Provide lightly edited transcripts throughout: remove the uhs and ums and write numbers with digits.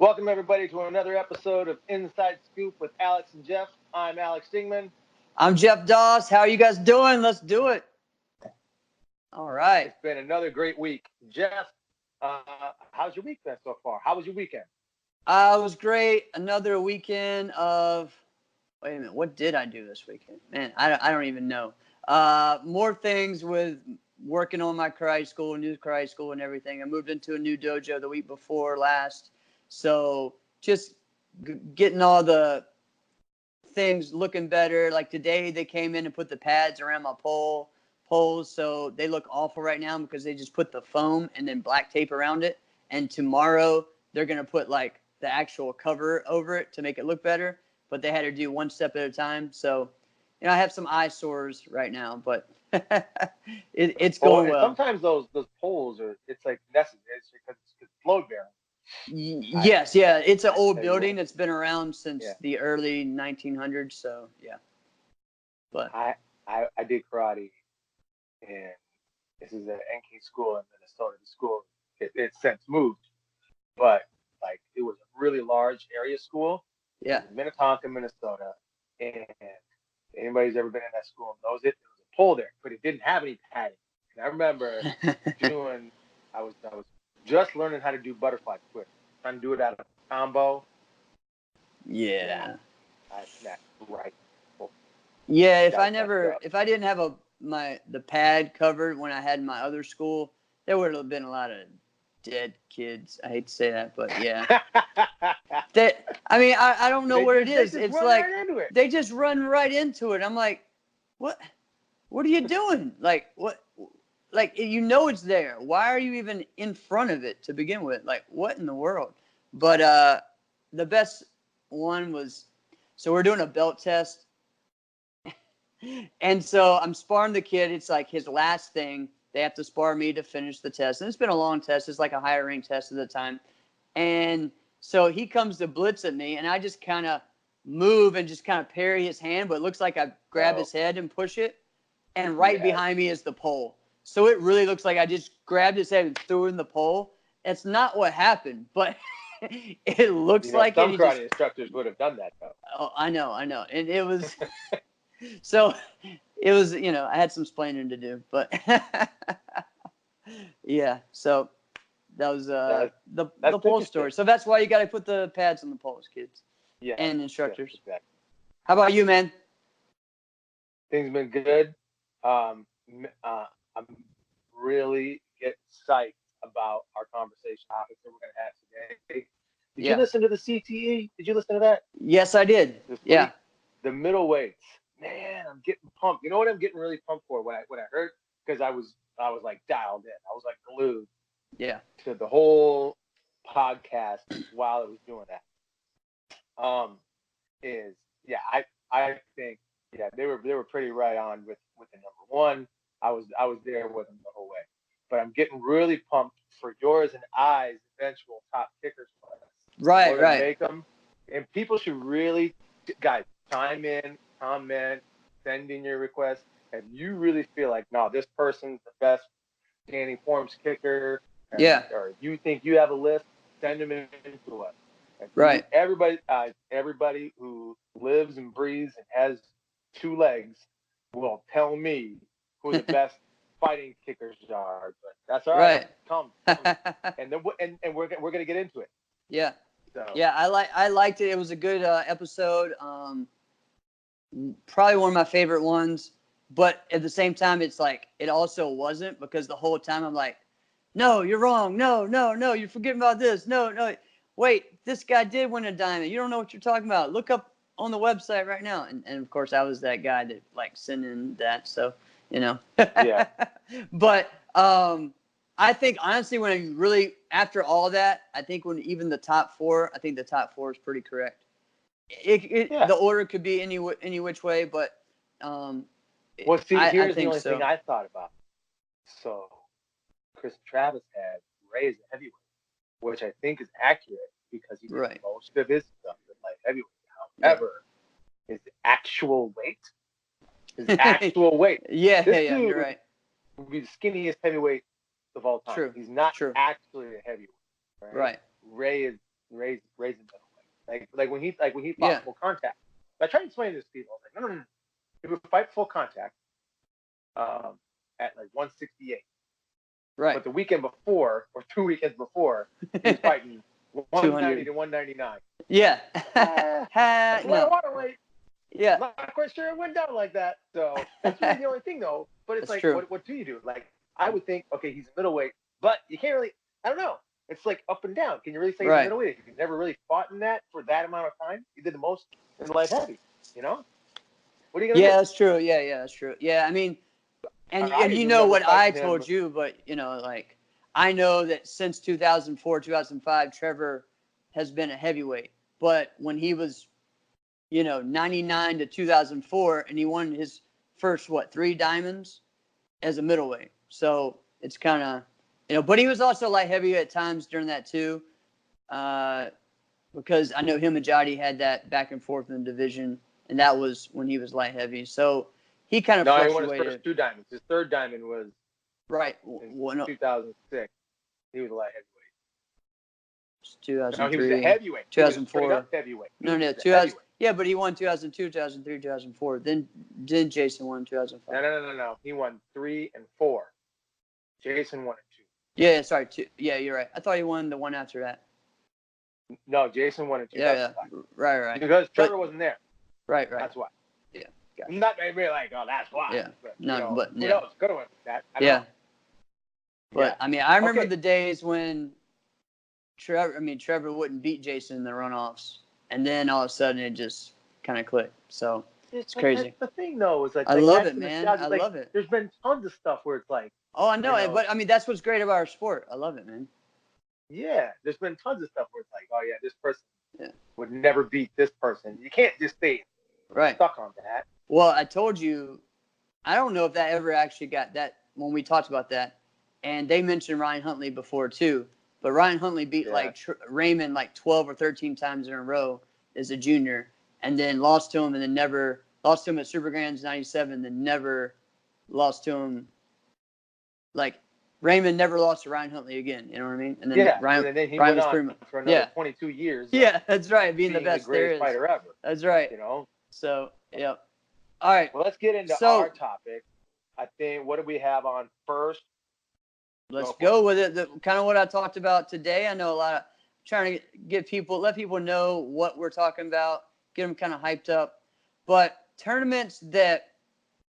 Welcome, everybody, to another episode of Inside Scoop with Alex and Jeff. I'm Alex Stingman. I'm Jeff Doss. How are you guys doing? Let's do it. All right. It's been another great week. Jeff, how's your week been so far? How was your weekend? It was great. Another weekend of – wait a minute. What did I do this weekend? Man, I don't even know. More things with working on my karate school, new karate school and everything. I moved into a new dojo the week before last. So just getting all the things looking better. Like today they came in and put the pads around my poles, so they look awful right now because they just put the foam and then black tape around it. And tomorrow they're going to put like the actual cover over it to make it look better. But they had to do one step at a time. So, I have some eyesores right now, but it's going well. Sometimes those poles it's like necessary because it's load bearing. Yes, yeah. It's an old building that's been around since the early 1900s. So, yeah. But I did karate, and this is an NK school in Minnesota. The school it's since moved, but like it was a really large area school. Yeah. In Minnetonka, Minnesota, and anybody's ever been in that school knows it. There was a pole there, but it didn't have any padding. And I remember I was just learning how to do butterfly twist, trying to do it out of a combo. Yeah. I snapped right. Yeah, if I didn't have the pad covered when I had my other school, there would have been a lot of dead kids. I hate to say that, but yeah. I don't know what it is. It's like they just run right into it. I'm like, what? What are you doing? Like what? Like it's there. Why are you even in front of it to begin with? Like what in the world? But the best one was, so we're doing a belt test. And so I'm sparring the kid. It's like his last thing. They have to spar me to finish the test. And it's been a long test. It's like a higher rank test at the time. And so he comes to blitz at me, and I just kind of move and just kind of parry his hand, but it looks like I grab his head and push it. And right behind me is the pole. So it really looks like I just grabbed his head and threw in the pole. That's not what happened, but it looks like some karate instructors would have done that, though. Oh, I know. And it was – so it was, I had some explaining to do, but yeah. So that was the pole story. So that's why you got to put the pads on the poles, kids. Yeah. And instructors. Yeah, exactly. How about you, man? Things been good. I'm really get psyched about our conversation topics that we're going to have today. Did you listen to the CTE? Did you listen to that? Yes, I did. Yeah. The middleweights. Man, I'm getting pumped. You know what I'm getting really pumped for when I heard, because I was like dialed in. I was like glued. Yeah. To the whole podcast while I was doing that. I think they were pretty right on with the number one. I was there with them the whole way. But I'm getting really pumped for yours and I's eventual top kickers class. Right. Make them, and people should really, guys, chime in, comment, send in your requests. If you really feel like, no, this person's the best standing forms kicker, or you think you have a list, send them in to us. Right. Everybody who lives and breathes and has two legs will tell me who the best fighting kickers are. But that's all right. Come. And then we're gonna get into it. Yeah. So. Yeah, I liked it. It was a good episode. Probably one of my favorite ones. But at the same time, it's like it also wasn't, because the whole time I'm like, no, you're wrong. No, you're forgetting about this. No. Wait, this guy did win a diamond. You don't know what you're talking about. Look up on the website right now. And of course, I was that guy that sent in that. So, Yeah. But I think, honestly, when I really, after all that, I think when even the top four, I think the top four is pretty correct. The order could be any which way, but here's the only thing I thought about. So Chris Travis had Ray as a heavyweight, which I think is accurate because he did most of his stuff at light heavyweight. However, his actual weight. Yeah, you're right. Would be the skinniest heavyweight of all time. True. He's not actually a heavyweight. Right. Ray is raising middleweight. Like when he fought full contact. I tried to explain this to people. I was like, no. He would fight full contact at like 168. Right. But the weekend before, or 2 weekends before, he was fighting 190 to 199. Yeah. That's a lot of water weight. Yeah. I'm not quite sure it went down like that. So that's really the only thing, though. But it's that's like, what do you do? Like, I would think, okay, he's a middleweight, but you can't really, I don't know. It's like up and down. Can you really say he's a middleweight if you've never really fought in that for that amount of time? He did the most in light heavy, you know? What are you going to do? Yeah, that's true. Yeah, that's true. Yeah, I mean, and you know what I told you, but, you know, like, I know that since 2004, 2005, Trevor has been a heavyweight. But when he was, 99 to 2004, and he won his first, 3 diamonds as a middleweight. So it's kind of, but he was also light heavy at times during that too. Because I know him and Jody had that back and forth in the division, and that was when he was light heavy. So he kind of fluctuated. No, he won his first 2 diamonds. His 3rd diamond was in 2006. He was a light heavyweight. 2003. No, he was a heavyweight. 2004. Heavyweight. No, 2000. Yeah, but he won 2002, 2003, 2004. Then Jason won 2005. No. He won 3 and 4. Jason won it 2. Yeah, sorry. 2. Yeah, you're right. I thought he won the one after that. No, Jason won it 2. Yeah. Right. Because Trevor wasn't there. Right. That's why. Yeah. Gotcha. Not maybe like, oh, that's why. Yeah. But, but who knows? Could have won that. I don't know. But I mean, I remember the days when Trevor wouldn't beat Jason in the runoffs, and then all of a sudden it just kind of clicked. So it's crazy. The thing though is like I love it, man. I love it. There's been tons of stuff where it's like. Oh, I know, but I mean that's what's great about our sport. I love it, man. Yeah, there's been tons of stuff where it's like, oh yeah, this person would never beat this person. You can't just stay stuck on that. Well, I told you, I don't know if that ever actually got that when we talked about that, and they mentioned Ryan Huntley before too. But Ryan Huntley beat Raymond like 12 or 13 times in a row as a junior, and then lost to him, and then never lost to him at Super Grands '97, then never lost to him. Like Raymond never lost to Ryan Huntley again. You know what I mean? And then and then he went on for another 22 years. Yeah, that's right. Being the best greatest fighter ever. That's right. So yeah. All right. Well, let's get into our topic. I think what do we have on first? Let's go with it. Kind of what I talked about today. I know a lot of trying to let people know what we're talking about, get them kind of hyped up. But tournaments that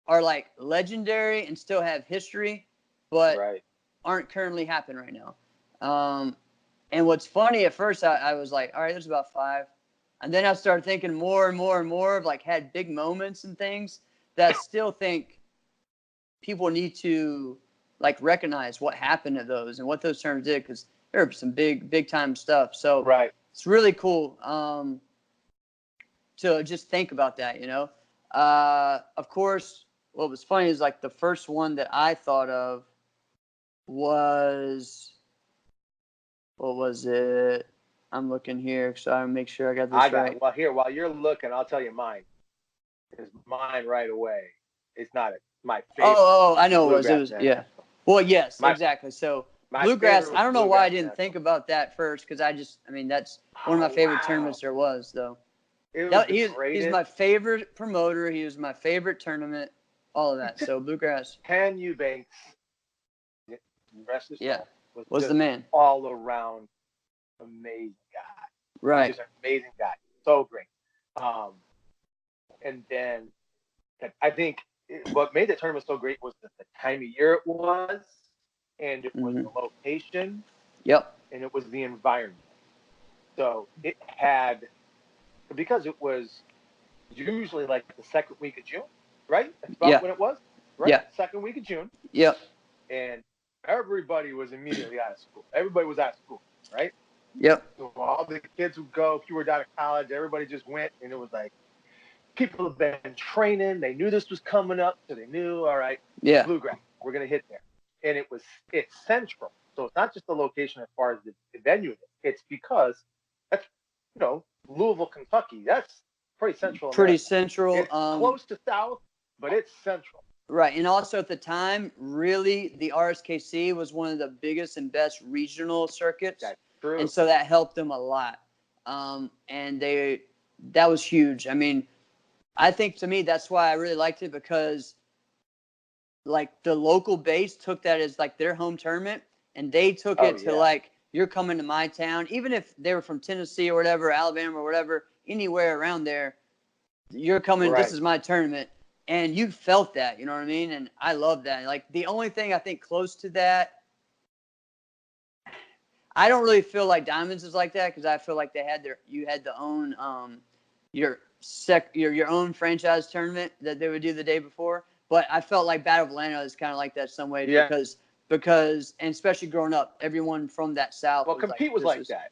are like legendary and still have history, but aren't currently happening right now. And what's funny, at first I was like, all right, there's about 5. And then I started thinking more and more and more of like had big moments and things that I still think people need to like recognize what happened to those and what those terms did, because there are some big time stuff. So it's really cool to just think about that, Of course, what was funny is like the first one that I thought of was, what was it? I'm looking here, so I make sure I got this right. Well, here, while you're looking, I'll tell you mine. It's mine right away. It's not my favorite. Oh, I know it was. Yeah. Well, yes, exactly. So Bluegrass, I don't know why I didn't think about that first, because that's one of my favorite tournaments there was, though. He's my favorite promoter. He was my favorite tournament, all of that. So Bluegrass. Ken Eubanks, was the man. All around amazing guy. Right. Just an amazing guy. So great. And then I think what made the tournament so great was the time of year it was, and it was the location. Yep. And it was the environment. So it had, because it was usually like the second week of June, right? That's about when it was, right? Yeah. Second week of June. Yep. And everybody was immediately out of school. Everybody was out of school, right? Yep. So all the kids would go. If you were out of college, everybody just went, and it was like people have been training. They knew this was coming up, so they knew, all right, Bluegrass, we're gonna hit there. And it's central, so it's not just the location as far as the venue. It's because that's Louisville, Kentucky. That's pretty central. Pretty central. It's close to South, but it's central. Right, and also at the time, really, the RSKC was one of the biggest and best regional circuits. That's true. And so that helped them a lot. and that was huge. I mean, I think to me that's why I really liked it, because like the local base took that as like their home tournament, and they took it to like, you're coming to my town, even if they were from Tennessee or whatever, Alabama or whatever, anywhere around there, you're coming. Right. This is my tournament, and you felt that, you know what I mean? And I love that. Like the only thing I think close to that, I don't really feel like Diamonds is like that, because I feel like you had the own your own franchise tournament that they would do the day before. But I felt like Battle of Atlanta is kind of like that some way, because and especially growing up, everyone from that South. Well, Compete was like that.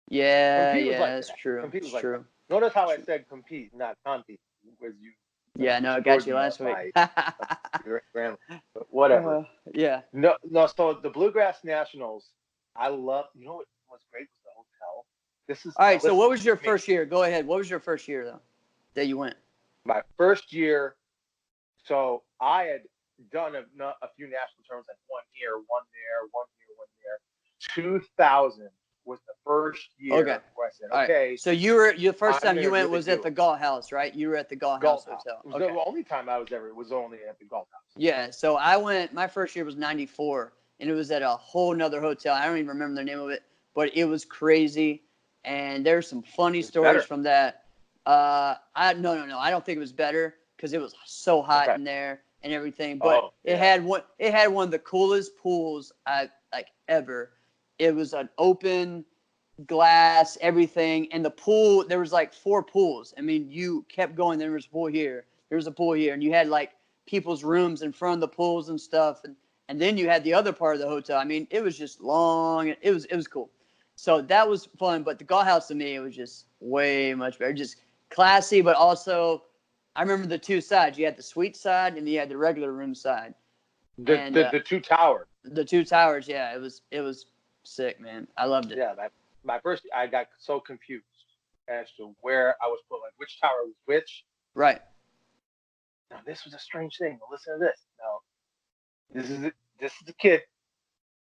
Yeah, that's true. Compete was like that. Notice how I said Compete, not Compete, because you. Yeah, no, I got you last week. But whatever. Yeah. No. So the Bluegrass Nationals, I love. You know what's great was the hotel. This is all right. So what was your first year? Go ahead. What was your first year though, that you went? My first year. So I had done a few national tournaments, like one here, one there. 2000 was the first year where I said, okay. Right. So your first time you went was at the Galt House, right? You were at the Galt House Hotel. It was the only time I was only at the Galt House. Yeah. So I went, my first year was 94, and it was at a whole nother hotel. I don't even remember the name of it, but it was crazy. And there's some funny stories from that. No. I don't think it was better, because it was so hot in there and everything. But it had one of the coolest pools I like ever. It was an open glass, everything, and the pool, there was like 4 pools. I mean, you kept going. There was a pool here. There was a pool here, and you had like people's rooms in front of the pools and stuff, and then you had the other part of the hotel. I mean, it was just long. It was cool. So that was fun. But the Galt House to me, it was just way much better. Just classy, but also I remember the 2 sides. You had the suite side and you had the regular room side. The 2 towers. The 2 towers, yeah. It was sick, man. I loved it. Yeah, my first, I got so confused as to where I was put, like which tower was which. Right. Now this was a strange thing. Now listen to this. Now, this is a kid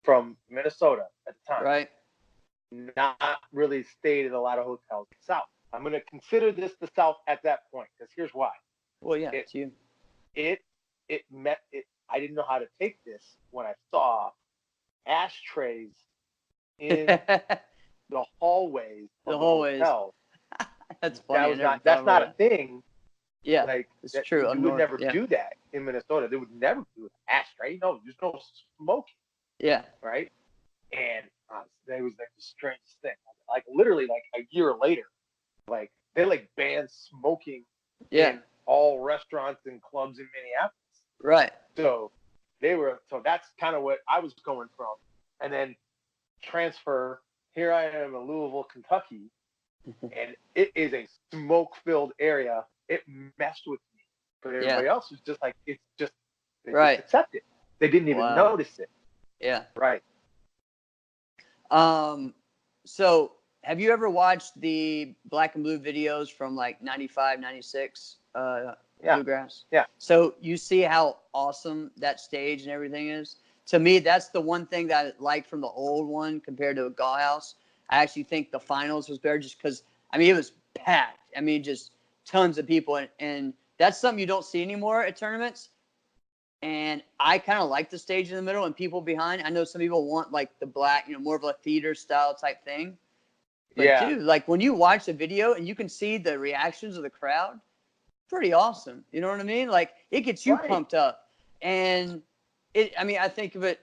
from Minnesota at the time. Right. Not really stayed in a lot of hotels in the South. I'm going to consider this the South at that point, because here's why. Well, yeah, it's you. I didn't know how to take this when I saw ashtrays in the hallways of the hotel. That's funny. That's not a thing. Yeah, like it's true. You would never do that in Minnesota. They would never do an ashtray. No, there's no smoking. Yeah. Right. And it was like the strangest thing. Like literally, like a year later, like they like banned smoking in all restaurants and clubs in Minneapolis. Right. So that's kind of what I was going from. And then transfer, here I am in Louisville, Kentucky, and it is a smoke-filled area. It messed with me. But everybody else was just like, it's just, they just accept it. They didn't even notice it. Yeah. Right. So have you ever watched the Black and Blue videos from like 95, 96 Bluegrass? Yeah. So you see how awesome that stage and everything is? To me, that's the one thing that I like from the old one compared to a Galt House. I actually think the finals was better just because, I mean, it was packed. I mean, just tons of people. And that's something you don't see anymore at tournaments. And I kind of like the stage in the middle and people behind. I know some people want like the black, more of a theater style type thing. But dude, like when you watch the video and you can see the reactions of the crowd, pretty awesome. You know what I mean? Like it gets you pumped up. And I think of it.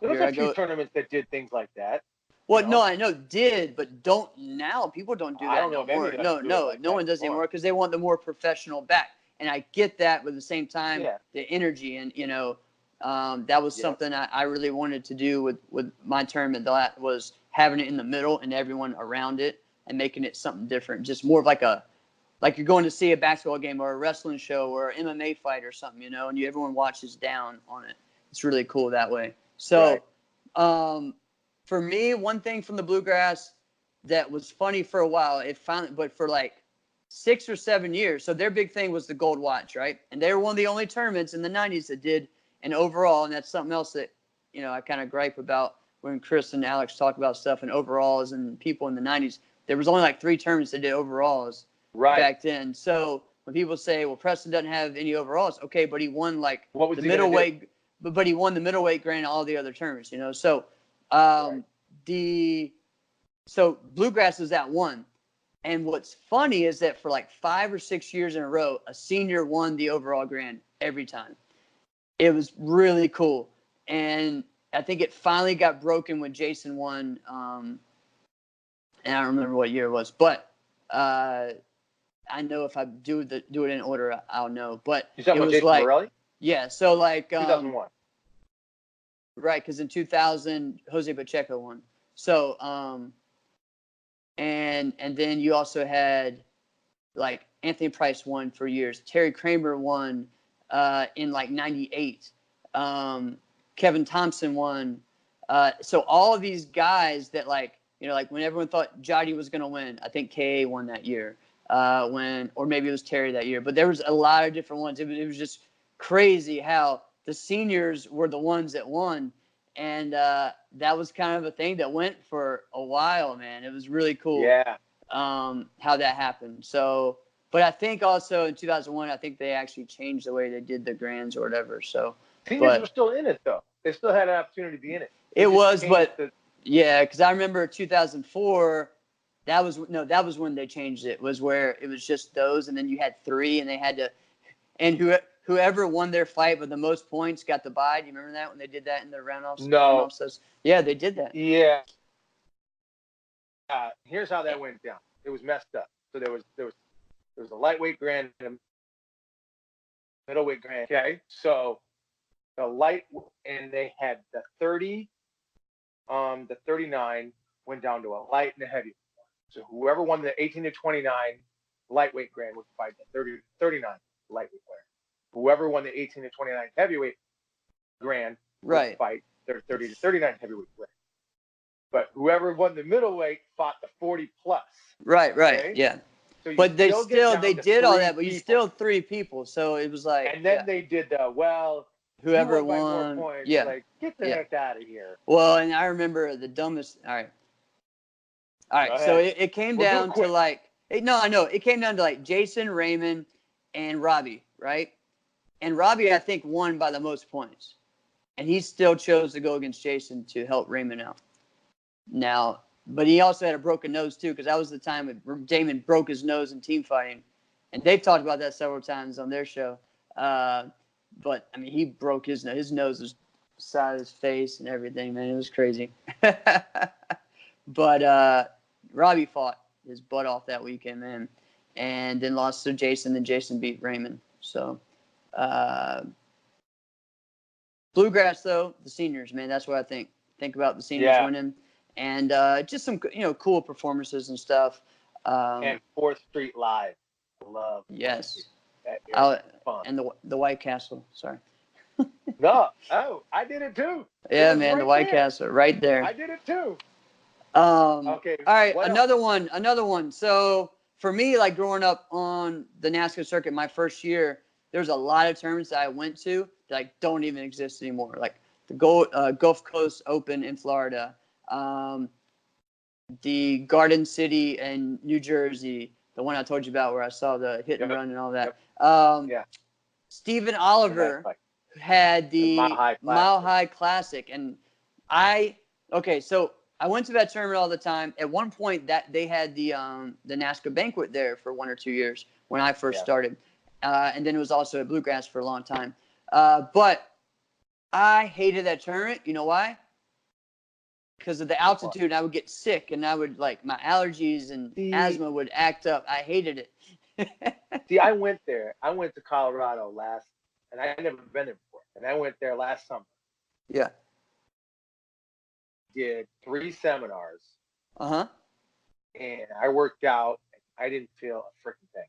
There was a few tournaments that did things like that. Well, no, I know did, but don't now. People don't do that I don't know anymore. No one does anymore because they want the more professional back. And I get that, but at the same time, the energy and that was something I really wanted to do with my tournament. That was having it in the middle and everyone around it and making it something different. Just more of like you're going to see a basketball game or a wrestling show or an MMA fight or something, and everyone watches down on it. It's really cool that way. So, for me, one thing from the Bluegrass that was funny for a while, but for like 6 or 7 years. So their big thing was the gold watch, right? And they were one of the only tournaments in the 90s that did an overall, and that's something else that, I kind of gripe about when Chris and Alex talk about stuff and overalls and people in the 90s, there was only like 3 tournaments that did overalls back then. So when people say, well, Preston doesn't have any overalls, okay, but he won like the middleweight, but he won the middleweight grand and all the other tournaments, you know. So so Bluegrass is that one. And what's funny is that for like 5 or 6 years in a row, a senior won the overall grand every time. It was really cool. And I think it finally got broken when Jason won. And I don't remember what year it was, but I know if I do it in order, I'll know. But you talking it about was Jason like, Morelli? Yeah. So like 2001. Right, because in 2000, Jose Pacheco won. So and then you also had like Anthony Price won for years. Terry Kramer won in like 98. Kevin Thompson won. So all of these guys that like, you know, like when everyone thought Jody was going to win, I think KA won that year. Or maybe it was Terry that year. But there was a lot of different ones. It was just crazy how the seniors were the ones that won. And that was kind of a thing that went for a while, man. It was really cool. Yeah. How that happened. So, but I think also in 2001, I think they actually changed the way they did the grands or whatever. So seniors were still in it though. They still had an opportunity to be in it. Yeah, because I remember 2004. That was when they changed it. Was where it was just those, and then you had 3, and they had to, and whoever won their fight with the most points got the bye. Do you remember that when they did that in the round-offs? No. Yeah, they did that. Yeah. Here's how that went down. It was messed up. So there was a lightweight grand and a middleweight grand. Okay, so the light, and they had the 30, the 39 went down to a light and a heavy. So whoever won the 18 to 29 lightweight grand would fight the 30 to 39 lightweight grand. Whoever won the 18 to 29 heavyweight grand would fight their 30 to 39 heavyweight grand. But whoever won the middleweight fought the 40 plus. Right, okay? Yeah. So but they did all that, but you still 3 people. So it was like. And then they did whoever won more points, like, get the heck out of here. Well, and I remember the dumbest. All right. So it came down to like. No, I know it came down to like Jason, Raymond, and Robbie, right? And Robbie, I think, won by the most points, and he still chose to go against Jason to help Raymond out. Now, but he also had a broken nose too, because that was the time when Damon broke his nose in team fighting, and they've talked about that several times on their show. But I mean, he broke his nose. His nose was the side of his face and everything, man. It was crazy. But Robbie fought his butt off that weekend, man, and then lost to Jason. Then Jason beat Raymond. So, Bluegrass though, the seniors, man. That's what I think. Think about the seniors winning. And just some, cool performances and stuff. And 4th Street Live. Love. Yes. Fun. And the White Castle. Sorry. No. Oh, I did it too. Yeah, man. The White Castle. Right there. I did it too. Okay. All right. Another one. So for me, like growing up on the NASCAR circuit, my first year, there's a lot of tournaments that I went to that like don't even exist anymore. Like the Gulf Coast Open in Florida. The Garden City in New Jersey, the one I told you about where I saw the hit and run and all that. Stephen Oliver had the Mile High Classic. And so I went to that tournament all the time. At one point that they had the NASCAR banquet there for 1 or 2 years when I first started. And then it was also at Bluegrass for a long time. But I hated that tournament. You know why? Because of the altitude, and I would get sick, and I would my allergies and asthma would act up. I hated it. See, I went there. I went to Colorado and I had never been there before. And I went there last summer. Yeah. Did 3 seminars. And I worked out. And I didn't feel a freaking thing.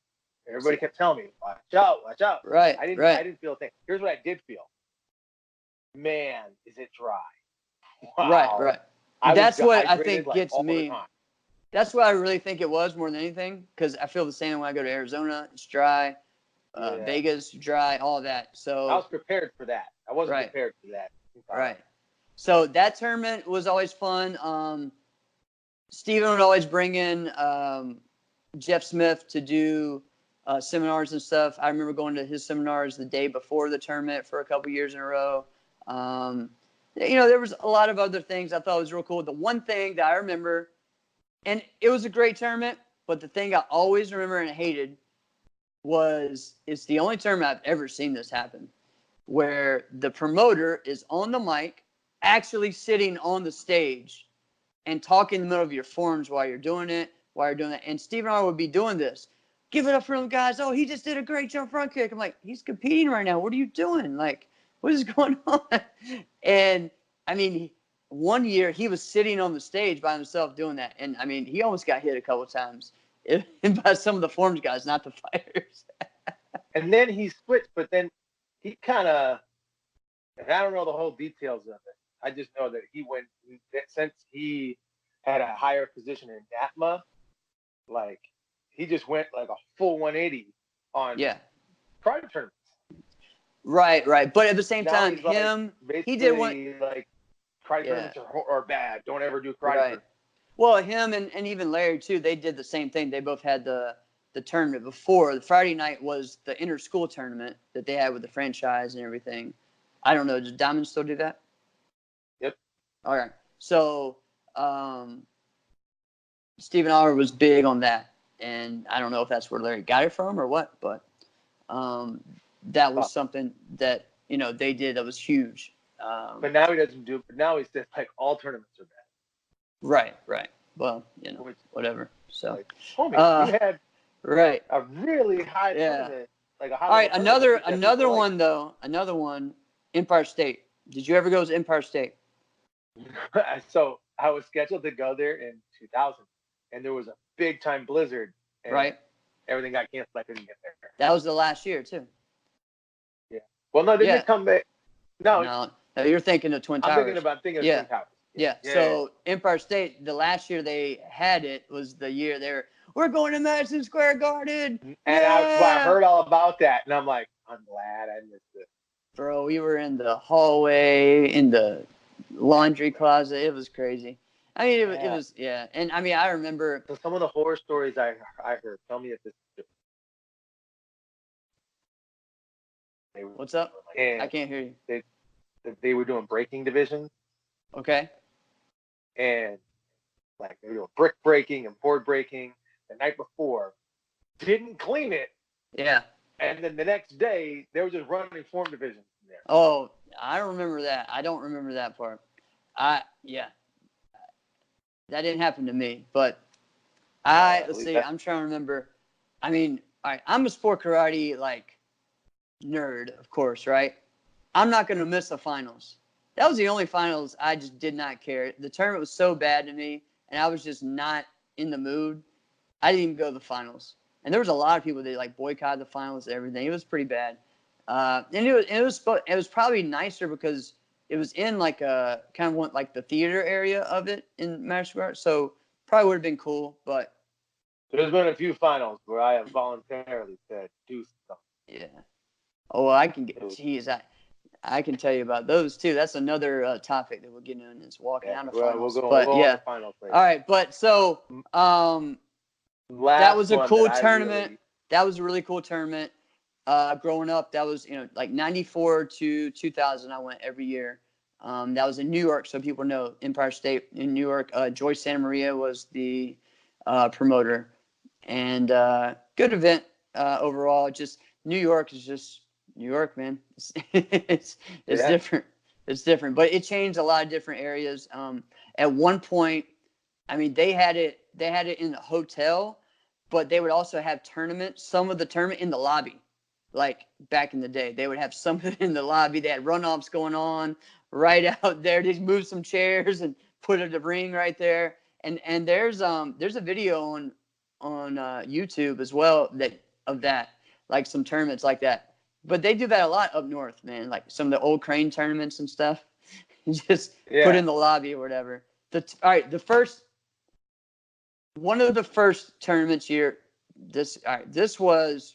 Everybody kept telling me, watch out. Right. I didn't feel a thing. Here's what I did feel. Man, is it dry. Wow. Right. That's what I think gets me. That's what I really think it was more than anything, because I feel the same when I go to Arizona. It's dry. Vegas, dry, all of that. So I was prepared for that. I wasn't prepared for that. Right. So that tournament was always fun. Steven would always bring in Jeff Smith to do seminars and stuff. I remember going to his seminars the day before the tournament for a couple years in a row. There was a lot of other things I thought was real cool. The one thing that I remember, and it was a great tournament, but the thing I always remember and hated was it's the only tournament I've ever seen this happen, where the promoter is on the mic, actually sitting on the stage and talking in the middle of your forms while you're doing it. And Stephen R. would be doing this. Give it up for him, guys. Oh, he just did a great jump front kick. I'm like, he's competing right now. What are you doing? Like, what is going on? And, I mean, one year he was sitting on the stage by himself doing that. And, I mean, he almost got hit a couple of times by some of the forms guys, not the fighters. And then he switched, but then he kind of, and I don't know the whole details of it. I just know that since he had a higher position in NATMA, like he just went like a full 180 on karate tournaments. Right. But at the same time, he did one like karate tournaments are bad. Don't ever do karate tournaments. Well, him and even Larry too, they did the same thing. They both had the tournament before. The Friday night was the inter-school tournament that they had with the franchise and everything. I don't know. Does Diamond still do that? Yep. All right. So Stephen Oliver was big on that. And I don't know if that's where Larry got it from or what, but that was something that, they did that was huge. But now he doesn't do it. But now he says, like, all tournaments are bad. Right. Well, whatever. So, like, homie, we had a really high tournament. Like a high all right, another one, Empire State. Did you ever go to Empire State? So I was scheduled to go there in 2000, and there was a big time blizzard. And everything got canceled. I couldn't get there. That was the last year too. Yeah. Well, no, they didn't come back. No, you're thinking of Twin Towers. I'm thinking of Twin Towers. Yeah. So Empire State, the last year they had it was the year we're going to Madison Square Garden. And I heard all about that, and I'm like, I'm glad I missed it. Bro, we were in the hallway, in the laundry closet. It was crazy. I mean, it was, And I mean, I remember. So some of the horror stories I heard. Tell me if this is true. What's up? I can't hear you. They were doing breaking divisions. Okay. And like they were doing brick breaking and board breaking the night before. Didn't clean it. Yeah. And then the next day they were just running form divisions in there. Oh, I remember that. I don't remember that part. That didn't happen to me, but let's see. I'm trying to remember. I mean, all right, I'm a sport karate like nerd, of course, right? I'm not going to miss the finals. That was the only finals I just did not care. The tournament was so bad to me, and I was just not in the mood. I didn't even go to the finals. And there was a lot of people that like boycotted the finals and everything. It was pretty bad. And it was probably nicer because it was in like a kind of like the theater area of it in Madison Square. So probably would have been cool, but there's been a few finals where I have voluntarily said do something. Yeah. Oh, well, I can can tell you about those too. That's another topic that we'll get in is walking out of finals. We'll go on the finals later. All right, but so that was a cool tournament. That was a really cool tournament. Growing up, that was like 94 to 2000. I went every year. That was in New York, so people know Empire State in New York. Joyce Santa Maria was the promoter, and good event overall. Just New York is just New York, man. It's different. It's different, but it changed a lot of different areas. At one point, I mean, they had it in the hotel, but they would also have tournaments. Some of the tournament in the lobby. Like back in the day, they would have something in the lobby. They had runoffs going on right out there. They moved some chairs and put a ring right there. And there's a video on YouTube as well of that, like some tournaments like that. But they do that a lot up north, man. Like some of the old Crane tournaments and stuff. Just put in the lobby or whatever. One of the first tournaments here. This was.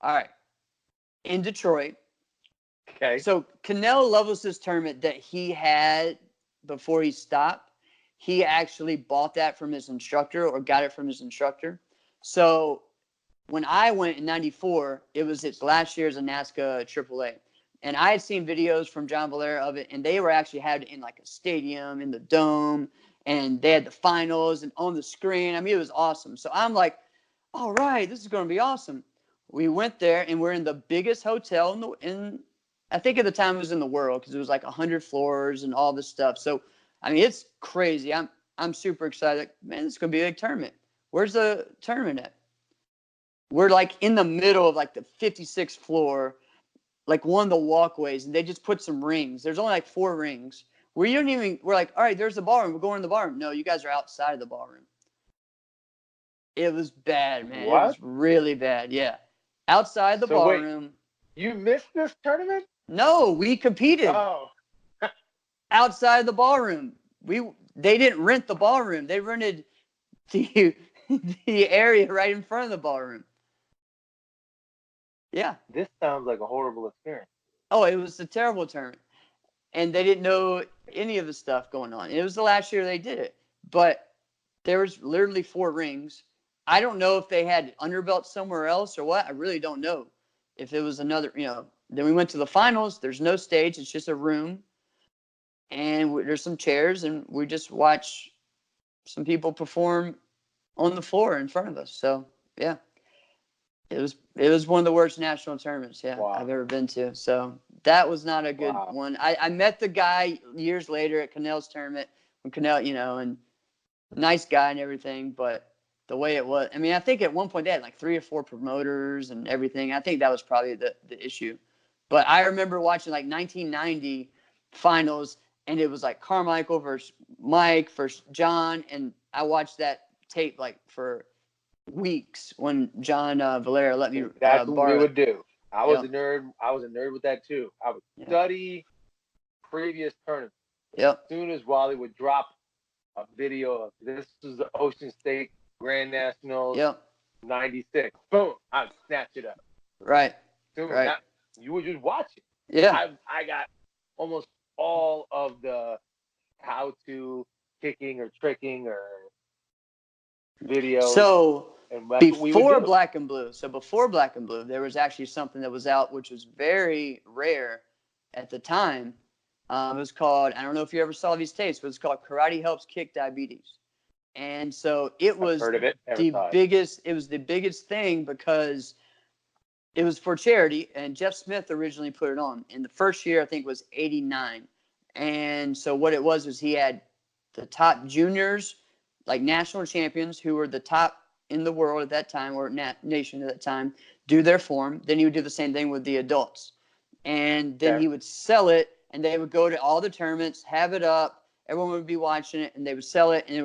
All right. In Detroit, Okay. So Canelo Lovelace's tournament that he had before he stopped, he actually bought that from his instructor or got it from his instructor. So when I went in '94, it was its last year as a NASCA AAA. And I had seen videos from John Valera of it, and they were actually had it in like a stadium, in the dome, and they had the finals and on the screen. I mean, it was awesome. So I'm like, all right, this is going to be awesome. We went there, and we're in the biggest hotel I think at the time it was in the world because it was like 100 floors and all this stuff. So, I mean, it's crazy. I'm super excited. Man, this is going to be a big tournament. Where's the tournament at? We're like in the middle of like the 56th floor, like one of the walkways, and they just put some rings. There's only like 4 rings. We're like, all right, there's the ballroom. We're going in the ballroom. No, you guys are outside the ballroom. It was bad, man. What? It was really bad. Yeah. Outside the ballroom. Wait, you missed this tournament? No, we competed. Oh. Outside the ballroom. They didn't rent the ballroom. They rented the area right in front of the ballroom. Yeah. This sounds like a horrible experience. Oh, it was a terrible tournament. And they didn't know any of the stuff going on. It was the last year they did it. But there was literally 4 rings. I don't know if they had underbelts somewhere else or what. I really don't know. If it was another, then we went to the finals. There's no stage. It's just a room. And there's some chairs. And we just watch some people perform on the floor in front of us. So, yeah. It was one of the worst national tournaments, I've ever been to. So that was not a good one. I met the guy years later at Canelo's tournament when Canelo, and nice guy and everything, but the way it was, I mean, I think at one point they had like 3 or 4 promoters and everything. I think that was probably the issue. But I remember watching like 1990 finals, and it was like Carmichael versus Mike versus John, and I watched that tape like for weeks when John Valera let me that's what we would do. I was a nerd. I was a nerd with that too. I would study previous tournaments. Yep. As soon as Wally would drop a video of this is the Ocean State Grand Nationals 96. Boom, I'd snatch it up. Right. Right. You would just watch it. Yeah. I got almost all of the how to kicking or tricking or videos. So before Black and Blue, there was actually something that was out which was very rare at the time. It was called, I don't know if you ever saw these tapes, but it's called Karate Helps Kick Diabetes. And so it was the biggest thing because it was for charity, and Jeff Smith originally put it on. In the first year, I think it was 89. And so what it was he had the top juniors, like national champions who were the top in the world at that time, or nation at that time, do their form. Then he would do the same thing with the adults. And then he would sell it, and they would go to all the tournaments, have it up, everyone would be watching it, and they would sell it, and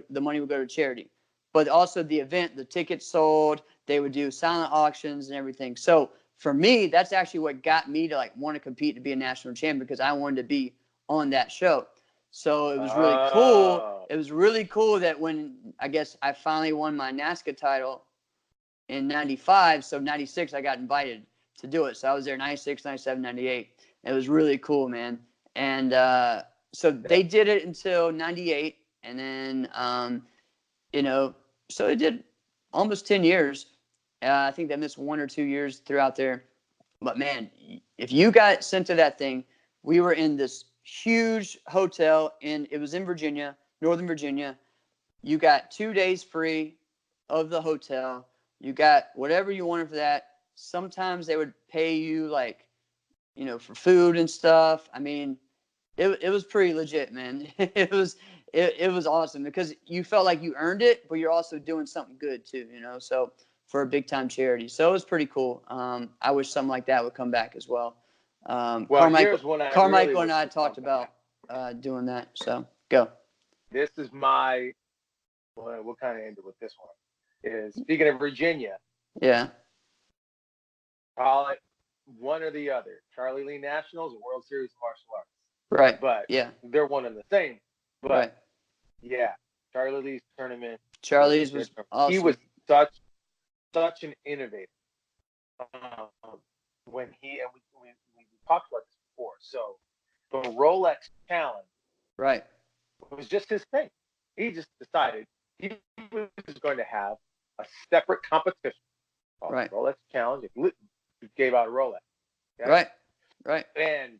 the money would go to charity. But also the event, the tickets sold, they would do silent auctions and everything. So for me, that's actually what got me to like want to compete to be a national champion, because I wanted to be on that show. So it was really cool. It was really cool that when I guess I finally won my NASCA title in 95, so 96 I got invited to do it. So I was there 96, 97, 98. It was really cool, man. And so they did it until 98, and then so it did almost 10 years. I think they missed 1 or 2 years throughout there. But man, if you got sent to that thing, we were in this huge hotel, and it was in Virginia, Northern Virginia. You got 2 days free of the hotel. You got whatever you wanted for that. Sometimes they would pay you like, for food and stuff. I mean, it was pretty legit, man. It was awesome because you felt like you earned it, but you're also doing something good too, so for a big time charity. So it was pretty cool. I wish something like that would come back as well. Carmichael and I talked about doing that. So go. This is we'll kind of end it with this one. Is speaking of Virginia. Yeah. Call it one or the other. Charlie Lee Nationals or World Series of Martial Arts. Right. But they're one and the same. But right. Yeah, Charlie Lee's tournament. Charlie's was awesome. He was such an innovator. When we talked about this before. So the Rolex Challenge, right, was just his thing. He just decided he was going to have a separate competition called right, Rolex Challenge. He gave out a Rolex. Okay? Right. And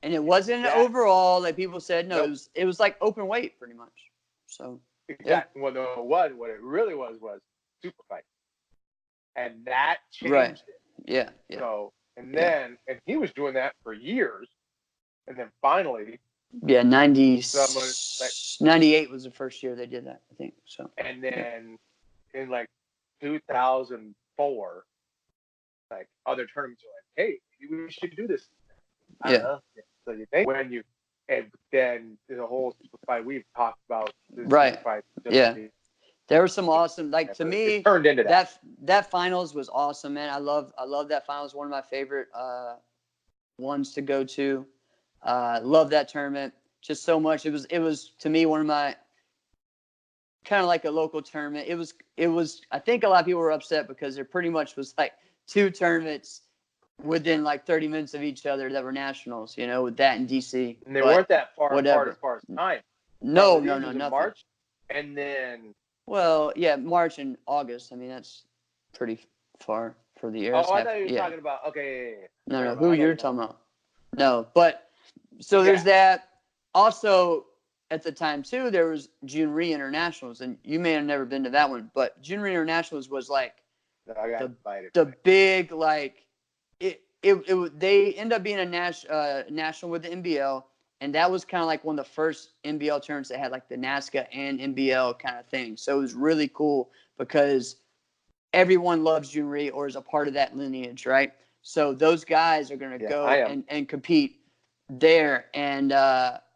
it wasn't overall like people said. No, nope. It was like open weight pretty much. So exactly. Yeah. What it really was super fight, and that changed it. Yeah. So then he was doing that for years, and then finally. Yeah, 98 was the first year they did that, I think. So. And then in like 2004, like other tournaments were like, "Hey, maybe we should do this." I don't know. So you think and then the whole super fight we've talked about. Right. Yeah. There was some awesome, like to me, it turned into that finals was awesome, man. I love that finals. One of my favorite ones to go to. Love that tournament just so much. It was to me one of my kind of like a local tournament. It was. I think a lot of people were upset because there pretty much was like 2 tournaments within like 30 minutes of each other that were nationals. With that in DC. And they weren't that far apart as far as time. No, nothing. March, and then. Well, yeah, March and August. I mean, that's pretty far for the year. Oh, I thought you were talking about. Okay. No. Who you're talking about? No, but so there's that. Also, at the time too, there was Junri Internationals, and you may have never been to that one, but Junri Internationals was like the big like it. They end up being a national with the NBL. And that was kind of like one of the first NBL tournaments that had like the NASCA and NBL kind of thing. So it was really cool because everyone loves Junri or is a part of that lineage, right? So those guys are going to go and compete there. And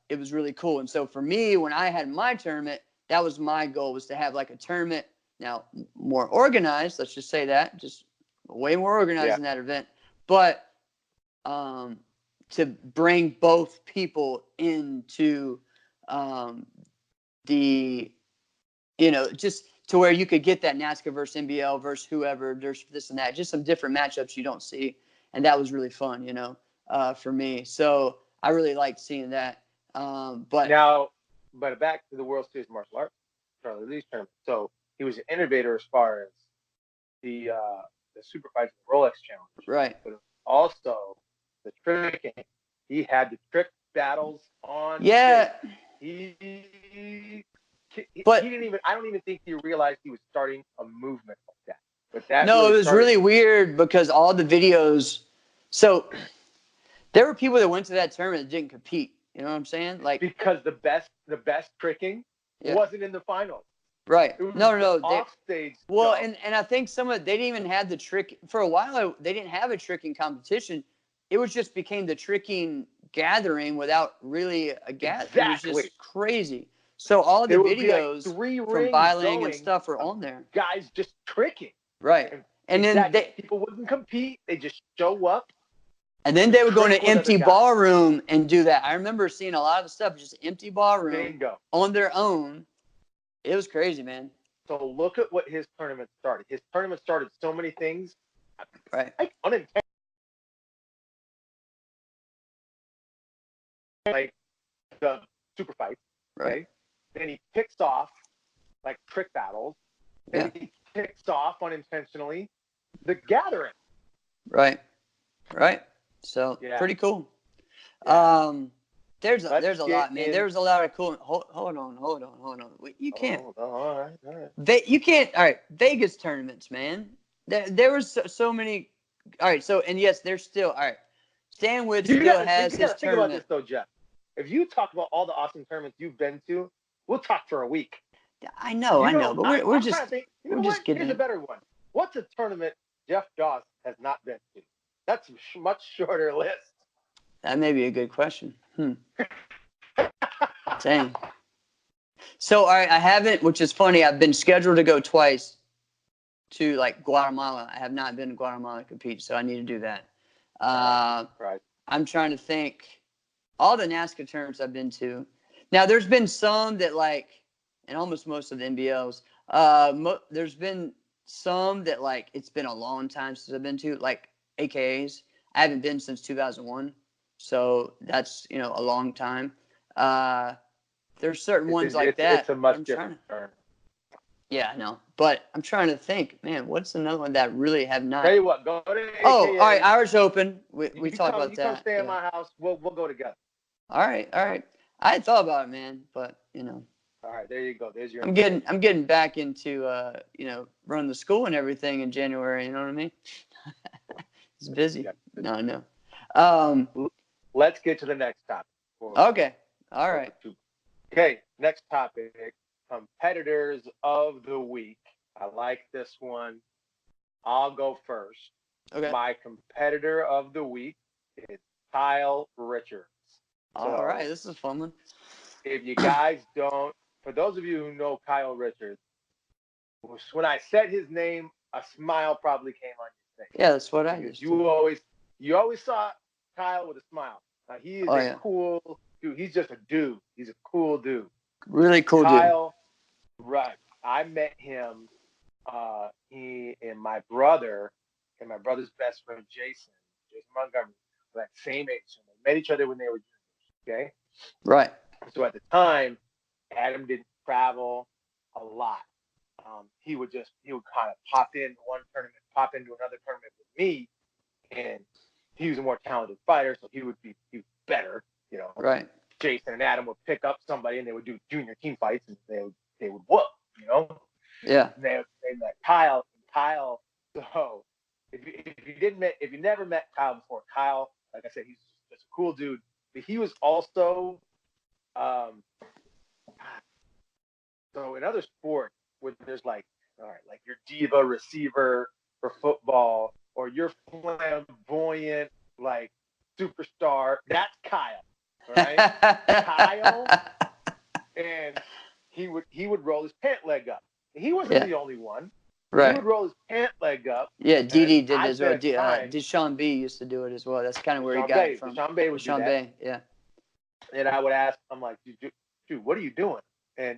it was really cool. And so for me, when I had my tournament, that was my goal, was to have like a tournament. Now, more organized, let's just say that. Just way more organized in that event. But to bring both people into just to where you could get that NASCA versus NBL versus whoever, there's this and that, just some different matchups you don't see. And that was really fun, for me. So I really liked seeing that. But back to the World Series of Martial Arts, Charlie Lee's tournament. So he was an innovator as far as the super fights, the Rolex Challenge. Right. But also the tricking. He had the trick battles on. Yeah. He didn't even. I don't even think he realized he was starting a movement like that. But that. No, it was really weird because all the videos. So there were people that went to that tournament that didn't compete. You know what I'm saying? Like because the best tricking wasn't in the finals. Right. No. Offstage. Well, and I think they didn't even have the trick for a while. They didn't have a tricking competition. It was just became the tricking gathering without really a gathering. Exactly. It was just crazy. So all the videos from Biling and stuff are on there. Guys just tricking. Right. And then people wouldn't compete. They just show up. And then they would go in an empty ballroom and do that. I remember seeing a lot of the stuff, just empty ballroom on their own. It was crazy, man. So look at what his tournament started. His tournament started so many things. Right. Unintentional. Like the super fights. Right. Okay? Then he picks off like trick battles. Then he picks off unintentionally the gathering. Right. So pretty cool. Yeah. There's a lot, man. There's a lot of cool. Hold on. You can't. All right. You can't. All right. Vegas tournaments, man. There was so many. All right. So and yes, there's still. All right. Stanwood still has his tournament. Think about this though, Jeff. If you talk about all the awesome tournaments you've been to, we'll talk for a week. I know, but we're just getting. Here's a better one. What's a tournament Jeff Doss has not been to? That's a much shorter list. That may be a good question. Dang. So, all right, I haven't, which is funny. I've been scheduled to go twice to like Guatemala. I have not been to Guatemala to compete, so I need to do that. Right. I'm trying to think. All the NASCA tournaments I've been to. Now, there's been some that like, and almost most of the NBLs. there's been some that like it's been a long time since I've been to, like AKAs. I haven't been since 2001. So that's, a long time. There's certain ones like that. It's a much different. Yeah, I know. But I'm trying to think, man, what's another one that really have not. Tell you what, go to AKA. Oh, all right, Irish Open. We talked about that. You come stay at my house. We'll go together. All right. I had thought about it, man, but All right, there you go. There's your. I'm getting back into running the school and everything in January. You know what I mean? It's busy. No. Let's get to the next topic. Okay. All right. Okay. Next topic: competitors of the week. I like this one. I'll go first. Okay. My competitor of the week is Kyle Richards. All right, this is a fun one. If you guys don't, for those of you who know Kyle Richards, when I said his name, a smile probably came on your face. Yeah, that's what I used to. You always saw Kyle with a smile. Now, he is a cool dude. He's just a dude. He's a cool dude. Really cool Kyle, dude. Right. I met him. He and my brother's best friend Jason Montgomery, were that same age. So they met each other when they were juniors. Okay. Right. So at the time, Adam didn't travel a lot. He would kind of pop into one tournament, pop into another tournament with me, and he was a more talented fighter, so he was better, Right. Jason and Adam would pick up somebody, and they would do junior team fights, and they would whoop, Yeah. And they met Kyle. Kyle. So if you never met Kyle before, Kyle, like I said, he's just a cool dude. But he was also, so in other sports, where there's like your diva receiver for football, or your flamboyant like superstar, that's Kyle, right? Kyle, and he would roll his pant leg up. He wasn't the only one. Right. He would roll his pant leg up. Yeah, Didi did as well. Deshaun B used to do it as well. That's kind of where he got it from. Deshaun Bay would do that. Bay, yeah. And I would ask, I'm like, dude, what are you doing? And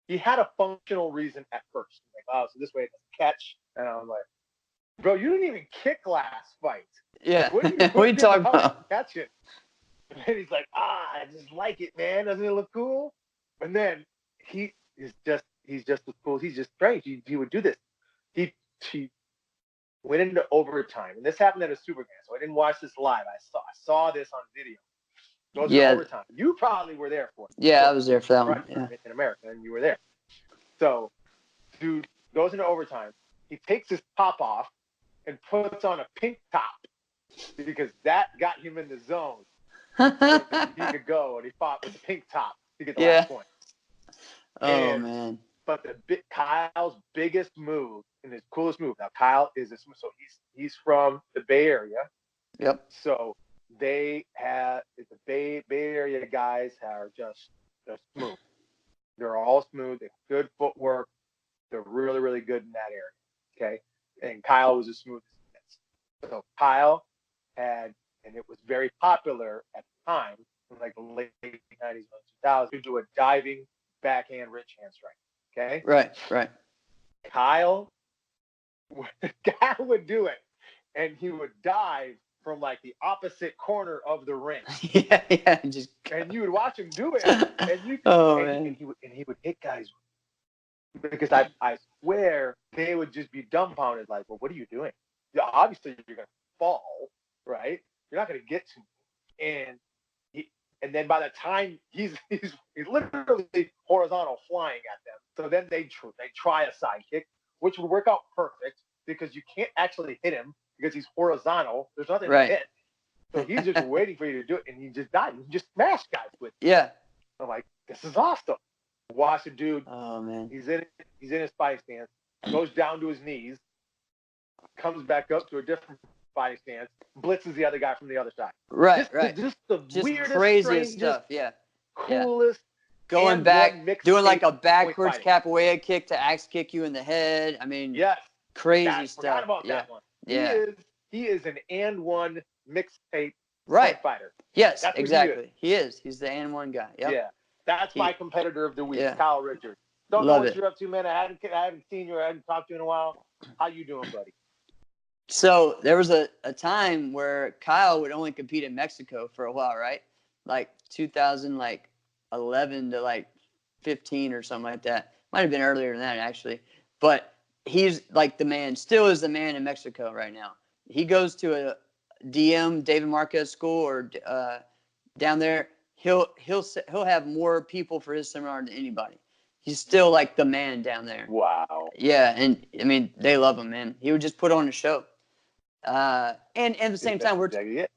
he had a functional reason at first. Like, oh, so this way it doesn't catch. And I'm like, bro, you didn't even kick last fight. Yeah. What are you talking about? Catch it. And he's like, I just like it, man. Doesn't it look cool? And then he's just as cool. He's just strange. He would do this. He went into overtime, and this happened at a Super Game. So I didn't watch this live. I saw this on video. Goes to overtime. You probably were there for it. Yeah, I was there for that one. Yeah. In America, and you were there. So, dude goes into overtime. He takes his top off and puts on a pink top because that got him in the zone. So he could go, and he fought with a pink top to get the last point. Oh, man. But Kyle's biggest move and his coolest move. Now, Kyle is so he's from the Bay Area. Yep. So they have the Bay Area guys are just smooth. They're all smooth. They have good footwork. They're really, really good in that area. Okay. And Kyle was as smooth as it gets. So Kyle had, and it was very popular at the time, in like the late 90s, early 2000s, to do a diving backhand rich hand strike. Okay. Right. Kyle would do it, and he would dive from like the opposite corner of the ring. Yeah. And you would watch him do it, and man. He would hit guys because I swear they would just be dumbfounded, like, well, what are you doing? Obviously, you're gonna fall, right? You're not gonna get to me. And then by the time he's literally horizontal flying at them. So then they try a side kick, which would work out perfect because you can't actually hit him because he's horizontal. There's nothing to hit. So he's just waiting for you to do it, and he just died. You just smash guys with it. Yeah. I'm like, this is awesome. Watch a dude. Oh, man. He's in his fight stance, goes down to his knees, comes back up to a different fighting stance, blitzes the other guy from the other side. Right. Just the weirdest, craziest stuff. Yeah. Coolest. Going back, doing like a backwards capoeira kick to axe kick you in the head. I mean, yes, crazy stuff. Forgot about that one. Yeah. He is an and one mixtape fighter. Yes, that's exactly. He is. He's the and one guy. Yep. Yeah. That's my competitor of the week, Kyle Richards. Don't know what you're up to, man. I haven't seen you. I haven't talked to you in a while. How you doing, buddy? So there was a time where Kyle would only compete in Mexico for a while, right? Like 2011 to like 15 or something like that. Might have been earlier than that, actually. But he's like the man, still is the man in Mexico right now. He goes to a DM, David Marquez school, or down there. He'll have more people for his seminar than anybody. He's still like the man down there. Wow. Yeah, and I mean they love him, man. He would just put on a show. And at the same time,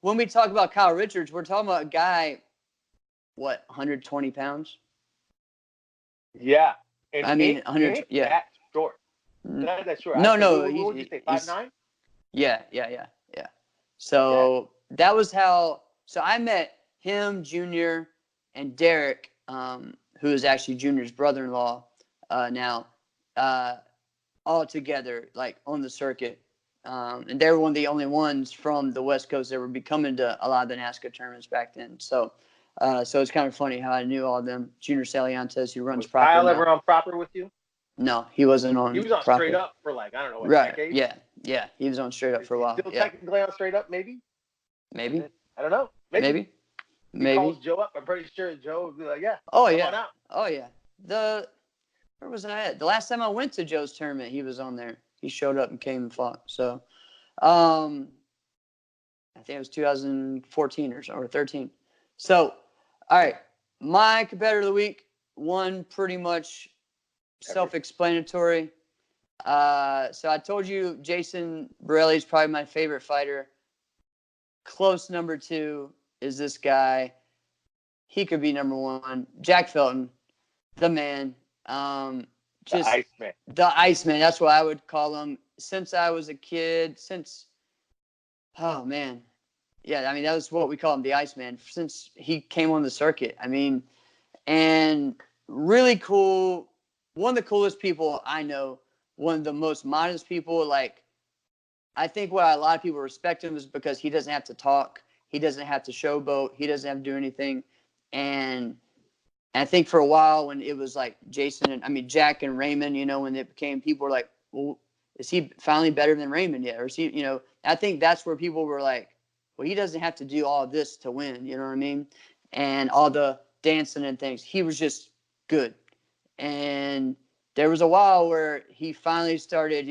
when we talk about Kyle Richards, we're talking about a guy, 120 pounds? Yeah. And I mean, 100. Yeah. That short. Not that short. No. What would you say? 5'9"? Yeah. So that was how. So I met him, Junior, and Derek, who is actually Junior's brother-in-law now, all together, like on the circuit. And they were one of the only ones from the West Coast that were coming to a lot of the NASCAR tournaments back then. So it's kind of funny how I knew all of them. Junior Saliantes, who runs Proper. Kyle ever on Proper with you? No, he wasn't on. He was on Proper. Straight Up for like, I don't know, what, right. decade? Yeah. He was on Straight Up for a while. Still technically on Straight Up, maybe? Maybe. I don't know. Maybe. He calls Joe up. I'm pretty sure Joe would be like, yeah. Oh, yeah. Come on out. Oh, yeah. Where was I at? The last time I went to Joe's tournament, he was on there. He showed up and came and fought. So, I think it was 2014 or 13. So, all right. My competitor of the week, one pretty much self-explanatory. So I told you Jason Borelli is probably my favorite fighter. Close number 2 is this guy. He could be number 1. Jack Felton, the man. The Iceman. The Iceman. That's what I would call him. Since I was a kid, oh man. Yeah, I mean, that was what we call him, the Iceman, since he came on the circuit. I mean, and really cool. One of the coolest people I know, one of the most modest people. Like, I think why a lot of people respect him is because he doesn't have to talk. He doesn't have to showboat. He doesn't have to do anything. And I think for a while when it was like Jack and Raymond, when it became, people were like, well, is he finally better than Raymond yet? Or is he, I think that's where people were like, well, he doesn't have to do all of this to win. You know what I mean? And all the dancing and things. He was just good. And there was a while where he finally started,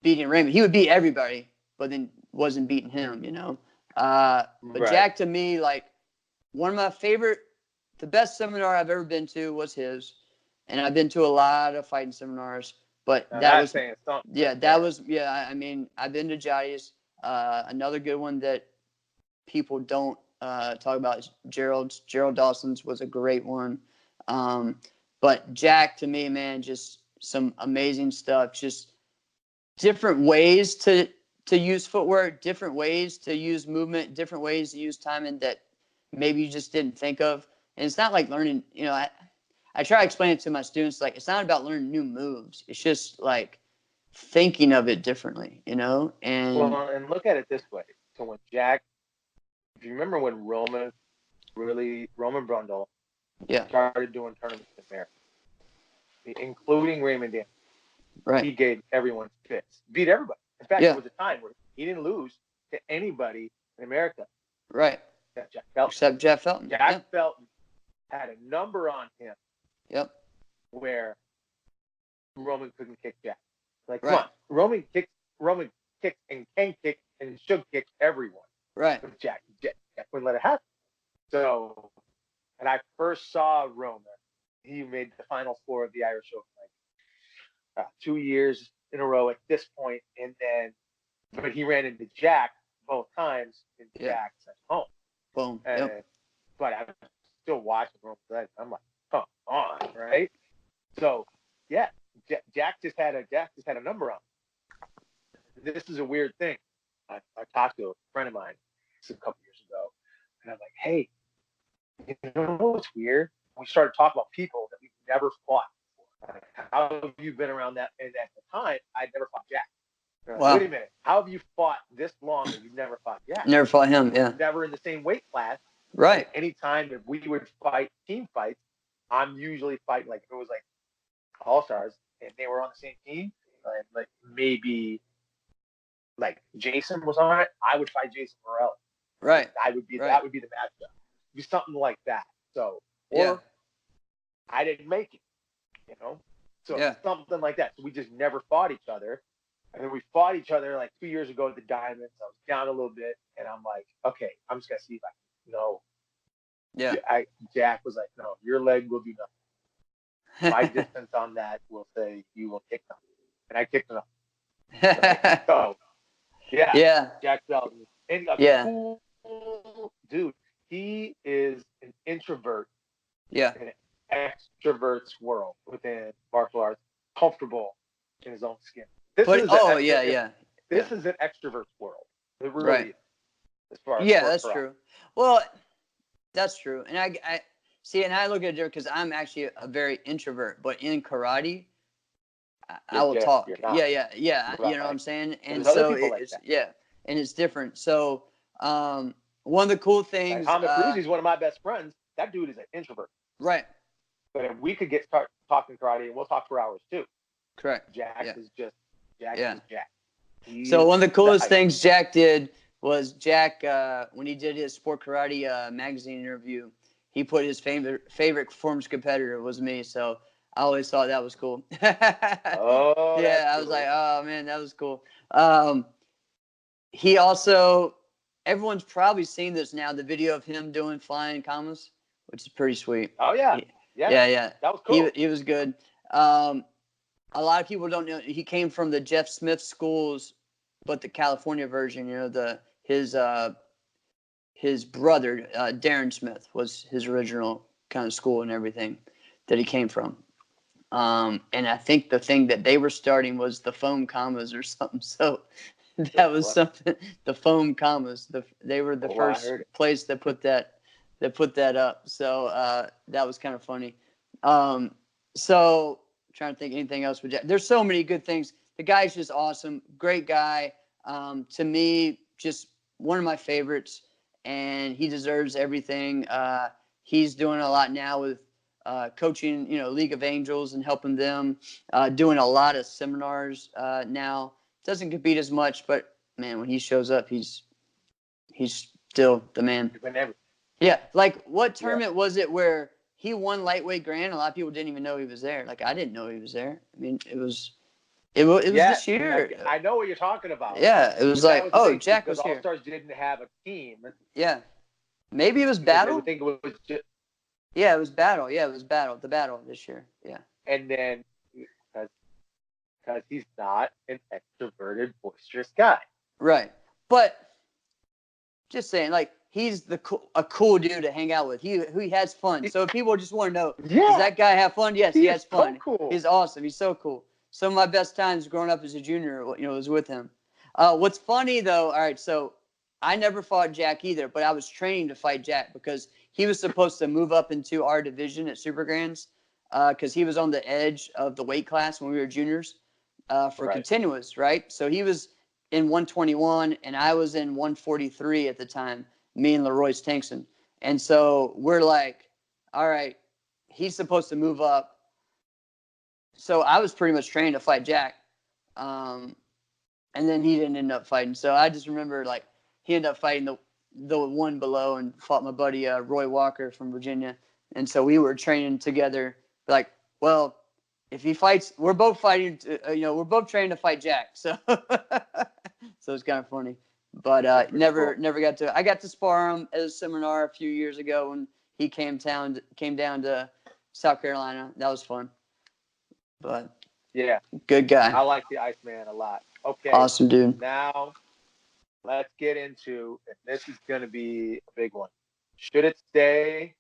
beating Raymond. He would beat everybody, but then wasn't beating him, But right. Jack, to me, like, one of my favorite, the best seminar I've ever been to was his. And I've been to a lot of fighting seminars. But that was, I mean, I've been to Jody's. Another good one that people don't talk about is Gerald Dawson's was a great one. But Jack, to me, man, just some amazing stuff. Just different ways to use footwork, different ways to use movement, different ways to use timing that maybe you just didn't think of. And it's not like learning, I try to explain it to my students, like, it's not about learning new moves. It's just like thinking of it differently, And look at it this way. So when Jack, if you remember when Roman Brundle started doing tournaments in America, including Raymond Daniels, right? He gave everyone fits, beat everybody. In fact, there was a time where he didn't lose to anybody in America, right? Except Jeff Felton. Jack Felton had a number on him. Yep. Where Roman couldn't kick Jack. Like, come on, Roman kicks and can kick and should kick everyone. Right. But Jack wouldn't let it happen. So, and I first saw Roman. He made the Final Four of the Irish Open, like 2 years in a row at this point, but he ran into Jack both times, and Jack sent home. Boom. But I'm still watching Roman. I'm like, come on, right? So, yeah, Jack just had a number on him. This is a weird thing. I talked to a friend of mine a couple years ago, and I'm like, hey, you know what's weird? We started talking about people that we've never fought before. How have you been around that? And at the time, I'd never fought Jack. Wow. Wait a minute. How have you fought this long and you've never fought Jack? Never fought him, yeah. Never in the same weight class. Right. Anytime that we would fight team fights, I'm usually fighting, like, if it was like All-Stars and they were on the same team, like maybe like Jason was on it, I would fight Jason Morrell. Right. That would be the matchup. Be something like that. So, or I didn't make it, you know? So something like that. So we just never fought each other. And then we fought each other like 2 years ago at the Diamonds. I was down a little bit, and I'm like, okay, I'm just gonna see if I can. No. Yeah. Jack was like, no, your leg will do nothing. My distance on that will say you will kick them, and I kicked them. Like, oh, yeah. Yeah. Jack Belton, and a cool dude. He is an introvert. Yeah. In an extrovert's world within martial arts, comfortable in his own skin. This is an extrovert's world. It really is. As far as that's true. Well, that's true. And I see, and I look at it different because I'm actually a very introvert, but in karate, I will talk. Yeah. Right. You know what I'm saying? And so it's and it's different. So one of the cool things. Like Hamid Feruzzi's one of my best friends. That dude is an introvert. Right. But if we could start talking karate, and we'll talk for hours too. Correct. Jack is just Jack. So one of the coolest things Jack did was when he did his Sport Karate magazine interview, he put his favorite performance competitor was me. So I always thought that was cool. Oh, yeah, I was like, oh man, that was cool. He also, everyone's probably seen this now, the video of him doing flying commas, which is pretty sweet. Oh yeah. Yeah. That was cool. He was good. A lot of people don't know he came from the Jeff Smith schools, but the California version. You know, his brother Darren Smith was his original kind of school and everything that he came from. And I think the thing that they were starting was the foam commas or something. So that was something. The foam commas. They were the first place that put that up. So that was kind of funny. So trying to think anything else with Jack. There's so many good things. The guy's just awesome. Great guy. To me, just one of my favorites, and he deserves everything. He's doing a lot now with coaching, League of Angels and helping them, doing a lot of seminars now. Doesn't compete as much, but man, when he shows up, he's still the man. Yeah, like what tournament was it where he won lightweight grand? A lot of people didn't even know he was there. Like I didn't know he was there. I mean, it was this year. I know what you're talking about. Yeah, it was like, Jack was here. All Stars didn't have a team. Yeah, maybe it was Battle. I think it was just. Yeah, it was Battle. Yeah, it was Battle. The Battle this year. Yeah. And then because he's not an extroverted, boisterous guy. Right, but just saying, like. He's a cool dude to hang out with. He has fun. So if people just want to know, does that guy have fun? Yes, he has fun. So cool. He's awesome. He's so cool. Some of my best times growing up as a junior, was with him. What's funny though, all right, so I never fought Jack either, but I was training to fight Jack because he was supposed to move up into our division at Super Grands because he was on the edge of the weight class when we were juniors for continuous, right? So he was in 121 and I was in 143 at the time. Me and Leroy Tankson. And so we're like, all right, he's supposed to move up. So I was pretty much trained to fight Jack. And then he didn't end up fighting. So I just remember like he ended up fighting the one below and fought my buddy Roy Walker from Virginia. And so we were training together like, well, if he fights, we're both fighting, we're both trained to fight Jack. So so it's kind of funny. But never got to. I got to spar him at a seminar a few years ago when he came down to South Carolina. That was fun. But yeah, good guy. I like the Iceman a lot. Okay, awesome dude. Now let's get into, and this is going to be a big one. Should it stay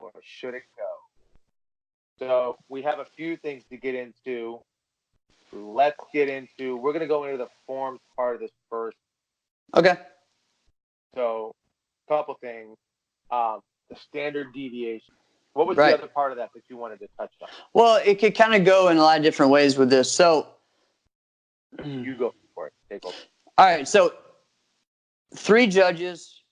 or should it go? So we have a few things to get into. We're going to go into the forms part of this first. Okay. So, a couple things. The standard deviation. What was the other part of that you wanted to touch on? Well, it could kind of go in a lot of different ways with this. So, you go for it. Take over. All right. So, 3 judges,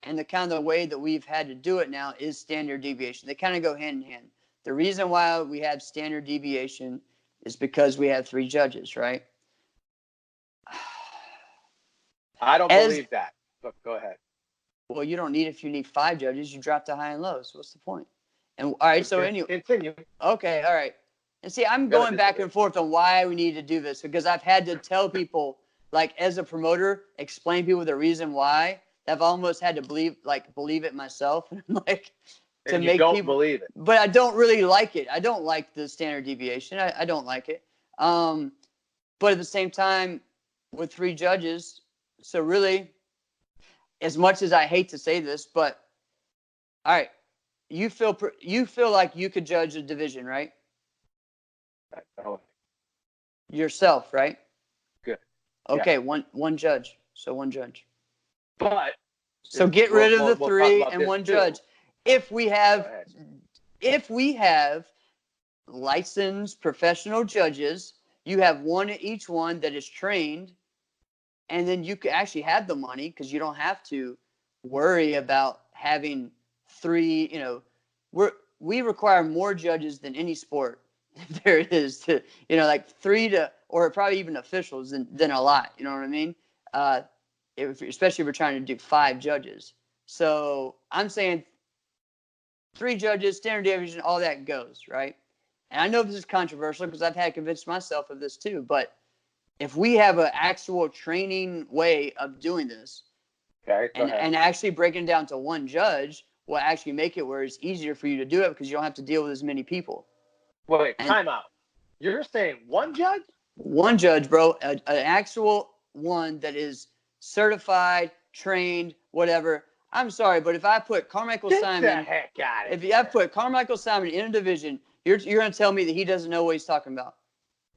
and the kind of way that we've had to do it now is standard deviation. They kind of go hand in hand. The reason why we have standard deviation is because we have 3 judges, right? I don't believe that, but go ahead. Well, you don't need if you need 5 judges. You drop the high and lows. What's the point? And all right, so anyway. Continue. Okay, all right. And see, I'm going back and forth on why we need to do this because I've had to tell people, like as a promoter, explain people the reason why. I've almost had to believe it myself, like to and you make don't people believe it. But I don't really like it. I don't like the standard deviation. I don't like it. But at the same time, with 3 judges, so really, as much as I hate to say this, but all right, you feel like you could judge a division, right? Yourself, right? Good. Okay, yeah. one judge. So 1 judge. But so get rid of the 3 and 1 judge. If we have licensed professional judges, you have 1 at each one that is trained, and then you can actually have the money because you don't have to worry about having 3. We require more judges than any sport there is to, like 3 to, or probably even officials than a lot. You know what I mean? Especially if we're trying to do 5 judges. So I'm saying 3 judges, standard deviation, all that goes, right? And I know this is controversial because I've had to convince myself of this too. But if we have an actual training way of doing this, and actually breaking it down to 1 judge will actually make it where it's easier for you to do it because you don't have to deal with as many people. Wait, time out. You're saying 1 judge? 1 judge, bro. An actual one that is certified, trained, whatever. I'm sorry, but if I put Carmichael Simon, get the heck out of here. If I put Carmichael Simon in a division, you're going to tell me that he doesn't know what he's talking about.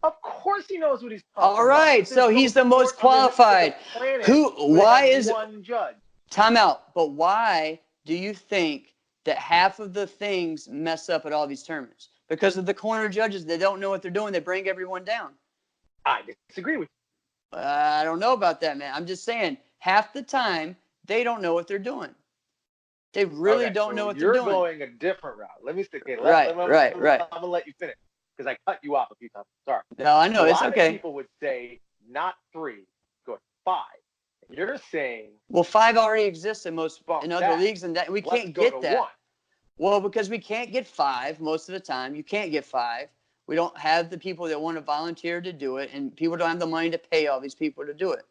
Of course he knows what he's talking about. All right, so he's the most qualified. Why is 1 judge? Time out. But why do you think that half of the things mess up at all these tournaments? Because of the corner judges, they don't know what they're doing. They bring everyone down. I disagree with you. I don't know about that, man. I'm just saying half the time they don't know what they're doing. They really don't know what they're doing. You're going a different route. Let me stick in. Right. I'm going to let you finish because I cut you off a few times. Sorry. No, I know. It's okay. A lot of people would say not 3, go 5. You're saying 5 already exists in other leagues, and that we can't get that. 1. Well, because we can't get 5 most of the time. You can't get 5. We don't have the people that want to volunteer to do it, and people don't have the money to pay all these people to do it.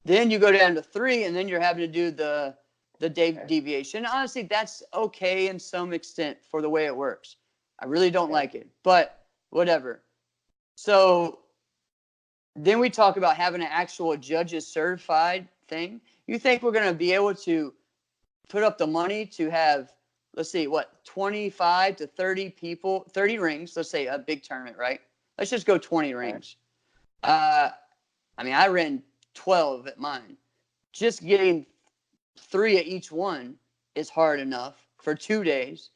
Then you go down to 3, and then you're having to do the deviation. Honestly, that's okay in some extent for the way it works. I really don't like it, but whatever. So then we talk about having an actual judges certified thing. You think we're going to be able to put up the money to have, let's see, 25 to 30 people, 30 rings, let's say a big tournament, right? Let's just go 20 rings. I ran 12 at mine. Just getting 3 at each one is hard enough for 2 days.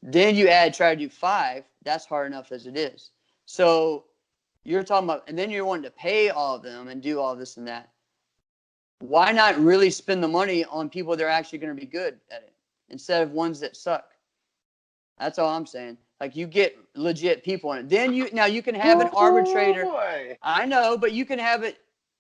Then you try to do 5. That's hard enough as it is. So you're talking about, and then you're wanting to pay all of them and do all this and that. Why not really spend the money on people that are actually going to be good at it instead of ones that suck? That's all I'm saying. Like, you get legit people in it. Then you can have an arbitrator. Boy. I know, but you can have it,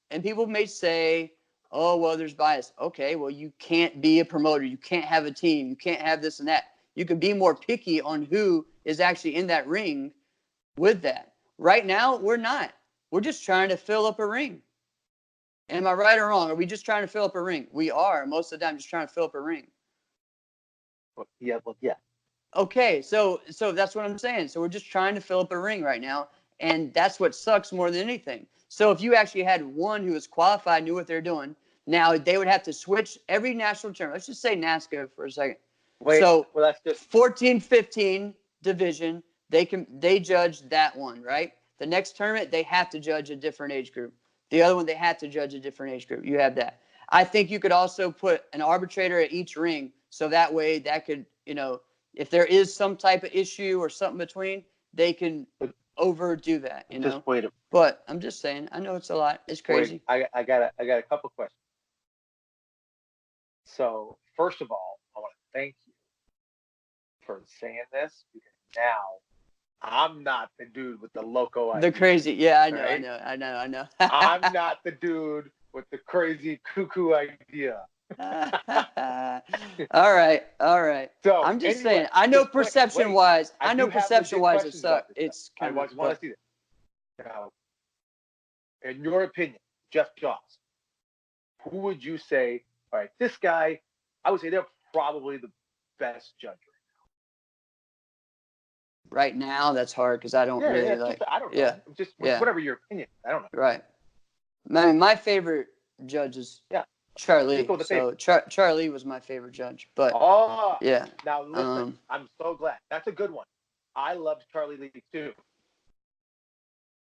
and people may say, oh, well, there's bias. Okay, well, you can't be a promoter. You can't have a team. You can't have this and that. You can be more picky on who is actually in that ring with that. Right now, we're not. We're just trying to fill up a ring. Am I right or wrong? Are we just trying to fill up a ring? We are, most of the time, just trying to fill up a ring. Yeah. Okay, so that's what I'm saying. So we're just trying to fill up a ring right now, and that's what sucks more than anything. So if you actually had one who was qualified, knew what they're doing, now they would have to switch every national tournament. Let's just say NASCA for a second. That's just 14, 15 division, they judge that one, right? The next tournament, they have to judge a different age group. The other one, they have to judge a different age group. You have that. I think you could also put an arbitrator at each ring, so that way that could, if there is some type of issue or something between, they can overdo that, Just wait But I'm just saying, I know it's a lot. It's crazy. Wait, I got a couple questions. So first of all, I want to thank you for saying this, because now I'm not the dude with the loco idea. The crazy, yeah, I know, right? I know. I'm not the dude with the crazy cuckoo idea. All right. So I'm just saying. I know perception-wise. I know perception-wise it sucks. It's kind of. I want to see this. Now, in your opinion, Jeff Jaws, who would you say? All right, this guy. I would say they're probably the best judge right now. That's hard because I don't really like. I don't know. Yeah. Just whatever your opinion. I don't know. Right. My favorite judge is Charlie. So Charlie was my favorite judge. But yeah. Now listen, I'm so glad. That's a good one. I loved Charlie Lee too.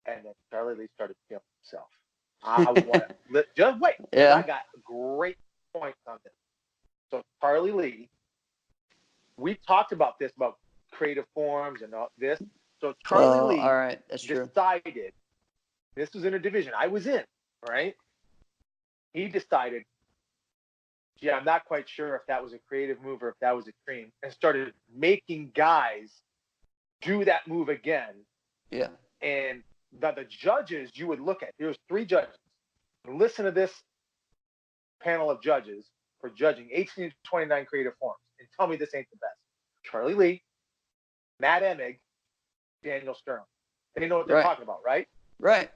And then Charlie Lee started killing himself. I want to just wait. Yeah. I got great points on this. So Charlie Lee, we talked about this about creative forms and all this. So Charlie Lee all right. That's decided true. This was in a division I was in, right? He decided, yeah, I'm not quite sure if that was a creative move or if that was a cream, and started making guys do that move again. Yeah. And the judges you would look at, there's 3 judges. Listen to this panel of judges for judging 18 to 29 creative forms and tell me this ain't the best. Charlie Lee, Matt Emig, Daniel Sterling. They know what they're talking about, right? Right.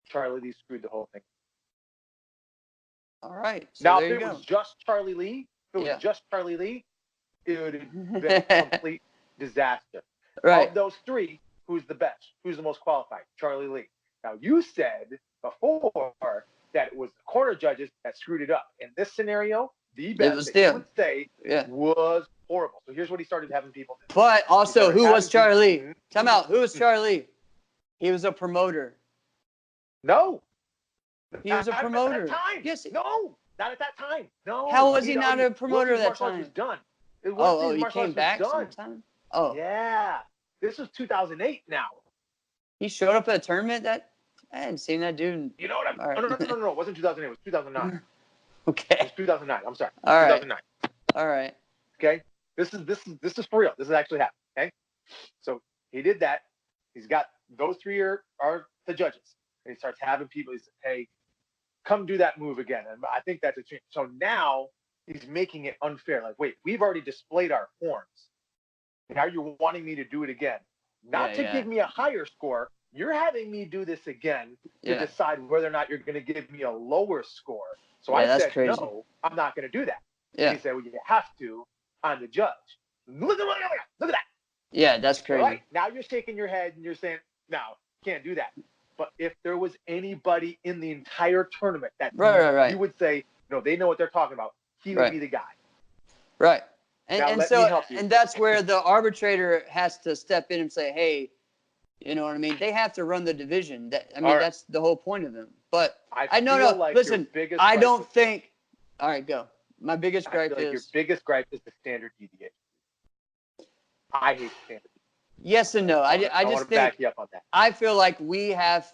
Charlie Lee screwed the whole thing. All right. So now, if it was just Charlie Lee, it would have been a complete disaster. Right. Of those 3, who's the best? Who's the most qualified? Charlie Lee. Now, you said before that it was the corner judges that screwed it up. In this scenario, the best that you would say was horrible. So here's what he started having people do. But also, who was Charlie? Time out. Who was Charlie? He was a promoter. No. He was a promoter. At that time. Yes. No, not at that time. No. How was he not a promoter at that time? Was done. He came back sometime? Oh. Yeah. This was 2008 now. He showed up at a tournament that I hadn't seen that dude. You know what I'm right. No. It wasn't 2008. It was 2009. Okay. It was 2009. I'm sorry. All right. 2009. All right. Okay. This is for real. This is actually happening. Okay. So he did that. He's got those 3 are the judges. And he starts having people. He says, "Hey, come do that move again." And I think that's a change. So now he's making it unfair. Like, wait, we've already displayed our forms. Now you're wanting me to do it again. Not to give me a higher score. You're having me do this again to decide whether or not you're going to give me a lower score. So I said, no, I'm not going to do that. Yeah. And he said, well, you have to. I'm the judge. Look at that. Yeah, that's crazy. Right? Now you're shaking your head and you're saying, no, can't do that. But if there was anybody in the entire tournament that you would say, no, they know what they're talking about, he would be the guy. Right. And that's where the arbitrator has to step in and say, hey, you know what I mean? They have to run the division. That's the whole point of them. But listen, I don't think. All right, go. My biggest gripe is. Your biggest gripe is the standard deviation. I hate standard. Yes and no. I just want to back you up on that. I feel like we have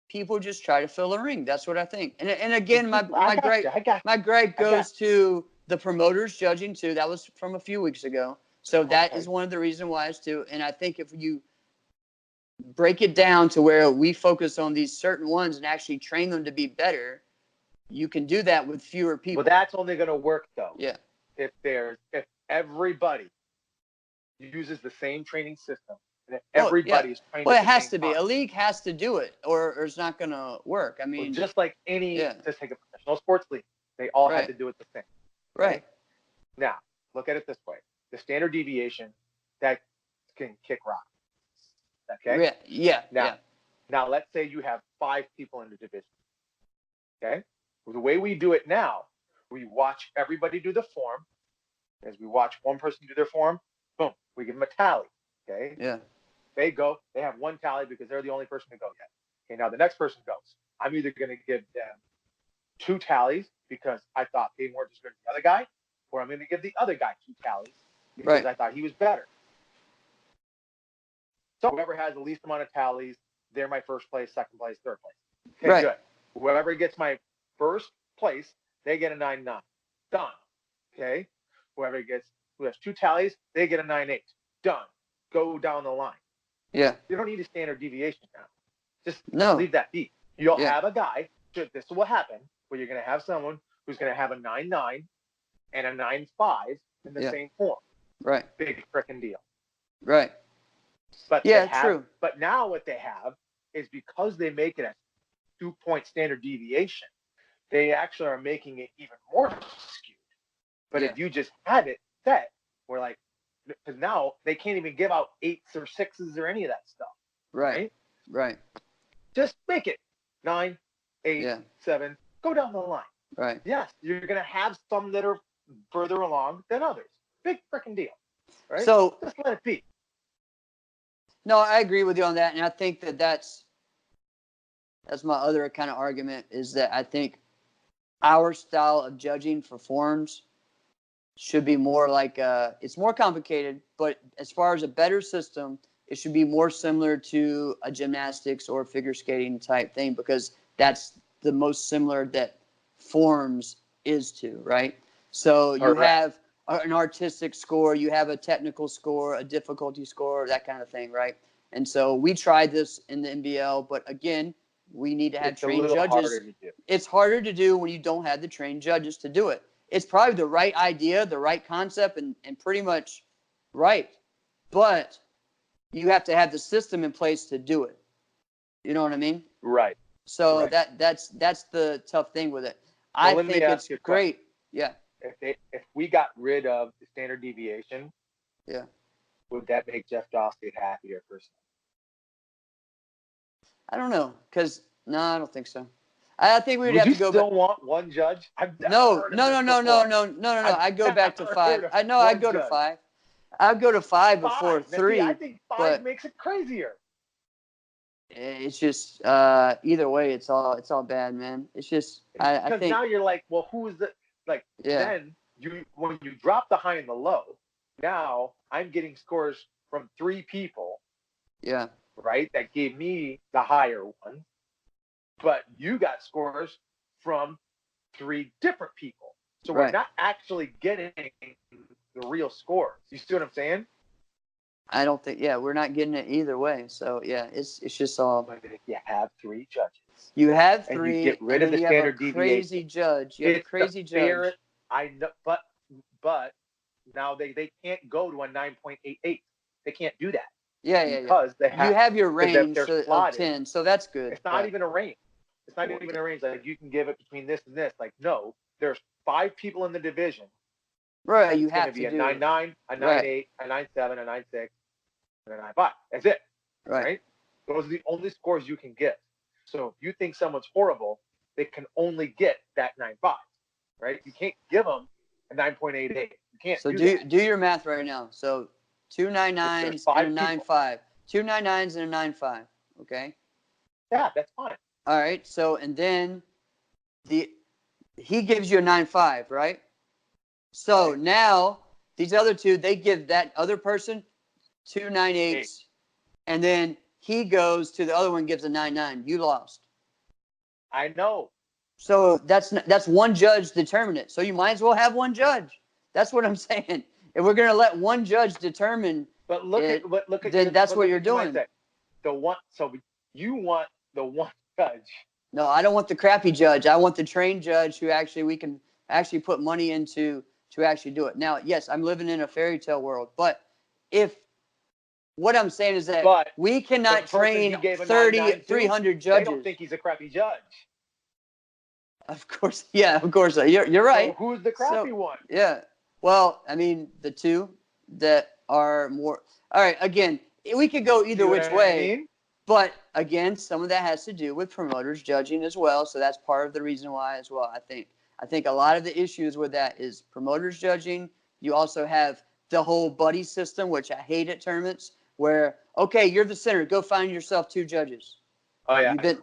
people just try to fill a ring. That's what I think. And again, my gripe goes to the promoters judging too. That was from a few weeks ago. So that is one of the reasons why it's too. And I think if you break it down to where we focus on these certain ones and actually train them to be better, you can do that with fewer people. Well, that's only going to work though. Yeah. If everybody uses the same training system and if everybody's trained. Well, it has to be. A league has to do it, or it's not going to work. I mean, just like just take a professional sports league, they all have to do it the same. Right. Now, look at it this way: the standard deviation that can kick rock. Okay. Yeah. Now, let's say you have 5 people in the division. Okay. Well, the way we do it now, we watch everybody do the form. As we watch one person do their form, boom, we give them a tally. Okay. Yeah. They go. They have 1 tally because they're the only person to go yet. Okay. Now the next person goes. I'm either going to give them 2 tallies because I thought they weren't as good as the other guy, or I'm going to give the other guy 2 tallies because I thought he was better. So whoever has the least amount of tallies, they're my first place, second place, third place. Okay, good. Whoever gets my first place, they get a 9-9. Done. Okay. Who has 2 tallies, they get a 9-8. Done. Go down the line. Yeah. You don't need a standard deviation now. Just leave that be. You'll have a guy this will happen where you're going to have someone who's going to have a 9.9 and a 9.5 in the same form. Right. Big freaking deal. Right. But true. But now what they have is, because they make it a 2-point standard deviation, they actually are making it even more skewed. But if you just had it set, we're like, because now they can't even give out 8s or 6s or any of that stuff. Right. Right. Just make it 9, 8, 7. Go down the line. Right. Yes, you're going to have some that are further along than others. Big freaking deal. Right? So just let it be. No, I agree with you on that, and I think that's my other kind of argument, is that I think our style of judging for forms should be more like it's more complicated, but as far as a better system, it should be more similar to a gymnastics or figure skating type thing, because that's the most similar that forms is to, right? So you have an artistic score, you have a technical score, a difficulty score, that kind of thing, right? And so we tried this in the NBL, but again, we need to have trained judges. It's harder to do when you don't have the trained judges to do it. It's probably the right idea, the right concept, and pretty much right. But you have to have the system in place to do it. You know what I mean? Right. So that's the tough thing with it. I think it's great. Yeah. If we got rid of the standard deviation, would that make Jeff Dawsey happier personally? I don't know, because I don't think so. I think we'd have to go. Would you still want one judge? No. I'd go back to 5. I'd go to 5. I'd go to 5 before 3. I think 5 makes it crazier. It's just either way, it's all bad, man. It's just I think now you're like, well, who's the Then when you drop the high and the low, now I'm getting scores from 3 people. Yeah. Right? That gave me the higher one. But you got scores from 3 different people. So we're not actually getting the real scores. You see what I'm saying? I don't think, we're not getting it either way. So, it's just all. But if you have 3 judges. You have 3. And you get rid of the standard deviation. Crazy judge. You have a crazy judge. I know, but now they can't go to a 9.88. They can't do that. Yeah. Because you have your range of 10, so that's good. It's not even a range. It's not even a range. Like, you can give it between this and this. Like, no, there's 5 people in the division. Right, you have to be a 9.9, a 9.8, a 9.7, a 9.6, and a 9.5. That's it. Right? Those are the only scores you can get. So if you think someone's horrible, they can only get that 9.5. Right? You can't give them a 9.88. You can't. So do your math right now. So 2 9.9s and a 9.5. 2 9.9s and a 9.5. Okay. Yeah, that's fine. All right. So and then he gives you a 9.5, right? So now these other 2, they give that other person 2 9.8s, and then he goes to the other one, gives a 9.9. You lost. I know. So that's one judge determine it. So you might as well have one judge. That's what I'm saying. If we're gonna let one judge determine, look at then that's what you're doing. So you want the one judge. No, I don't want the crappy judge. I want the trained judge who we can actually put money into to actually do it. Now, yes, I'm living in a fairy tale world, but what I'm saying is that we cannot train 300 judges. They don't think he's a crappy judge. Of course, You're right. So who's the crappy one? Yeah. Well, I mean, the 2 that are more. All right. Again, we could go either which way, but again, some of that has to do with promoters judging as well. So that's part of the reason why as well. I think a lot of the issues with that is promoters judging. You also have the whole buddy system, which I hate at tournaments, where you're the center, go find yourself 2 judges. Oh yeah.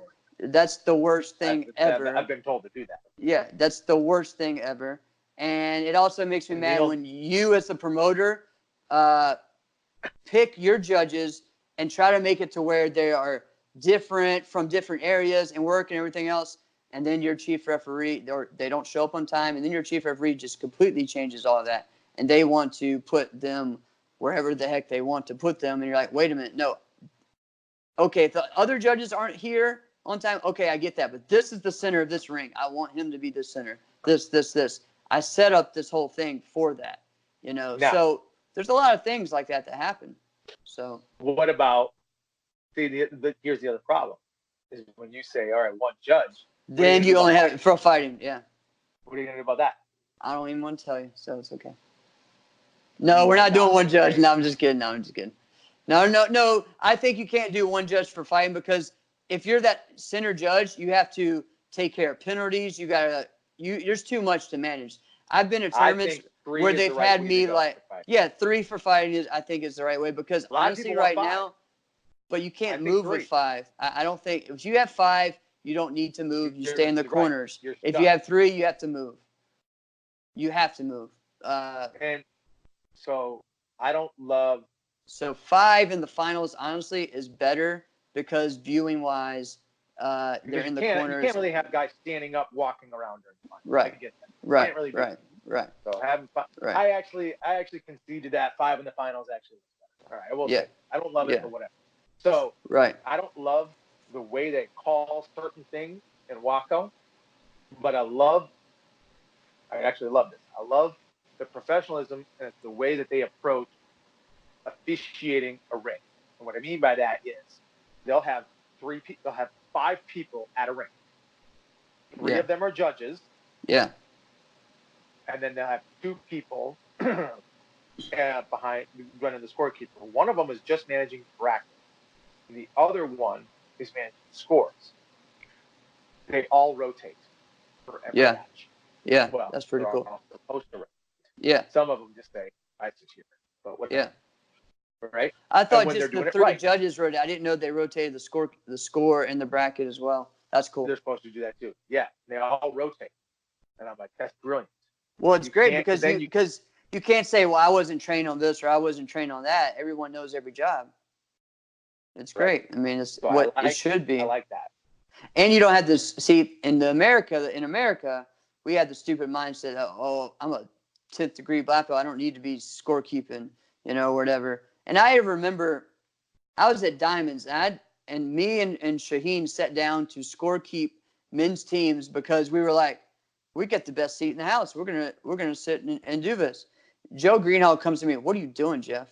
That's the worst thing ever. I've been told to do that. Yeah, that's the worst thing ever. And it also makes me mad when you, as the promoter, pick your judges and try to make it to where they are different from different areas and work and everything else. And then your chief referee, or they don't show up on time. And then your chief referee just completely changes all of that. And they want to put them wherever the heck they want to put them. And you're like, wait a minute, no. Okay, if the other judges aren't here, on time. Okay, I get that. But this is the center of this ring. I want him to be the center. This. I set up this whole thing for that, you know. Now, so there's a lot of things like that happen. So what about, here's the other problem, is when you say, all right, one judge. Then you only have it for fighting, yeah. What are you going to do about that? I don't even want to tell you, so it's okay. No, we're not doing one judge. No, I'm just kidding. No. I think you can't do one judge for fighting because if you're that center judge, you have to take care of penalties. There's too much to manage. I've been at tournaments where they've had me like, 3 for fighting I think is the right way because honestly right now, but you can't move with 5. I don't think if you have 5, you don't need to move. You stay in the corners. If you have 3, you have to move. You have to move. And so I don't love. So 5 in the finals, honestly, is better because viewing wise, they're in the corners. You can't really have guys standing up, walking around during the finals. Right. I get that. Right. Can't really right. So having 5, I actually conceded that 5 in the finals actually was better. All right, I will say I don't love it, but whatever. So I don't love the way they call certain things in Waco, but I actually love this. I love the professionalism and the way that they approach officiating a ring. And what I mean by that is they'll have 5 people at a ring. 3 of them are judges. Yeah. And then they'll have 2 people behind running the scorekeeper. One of them is just managing brackets. And the other one is managing scores. They all rotate for every match. Yeah, that's pretty cool. Supposed to rotate. Yeah. Some of them just say, I secure it. But whatever. Yeah. Right? I thought just the 3 judges rotated. I didn't know they rotated the score and the bracket as well. That's cool. They're supposed to do that too. Yeah. They all rotate. And I'm like, that's brilliant. Well, it's great because you can't say, well, I wasn't trained on this or I wasn't trained on that. Everyone knows every job. It's great. I mean, it's what it should be. I like that. And you don't have this. See, in America, we had the stupid mindset of, oh, I'm a 10th degree black belt. I don't need to be scorekeeping, or whatever. And I remember I was at Diamonds, and me and Shaheen sat down to scorekeep men's teams because we were like, we get the best seat in the house. We're gonna sit and do this. Joe Greenhall comes to me. What are you doing, Jeff?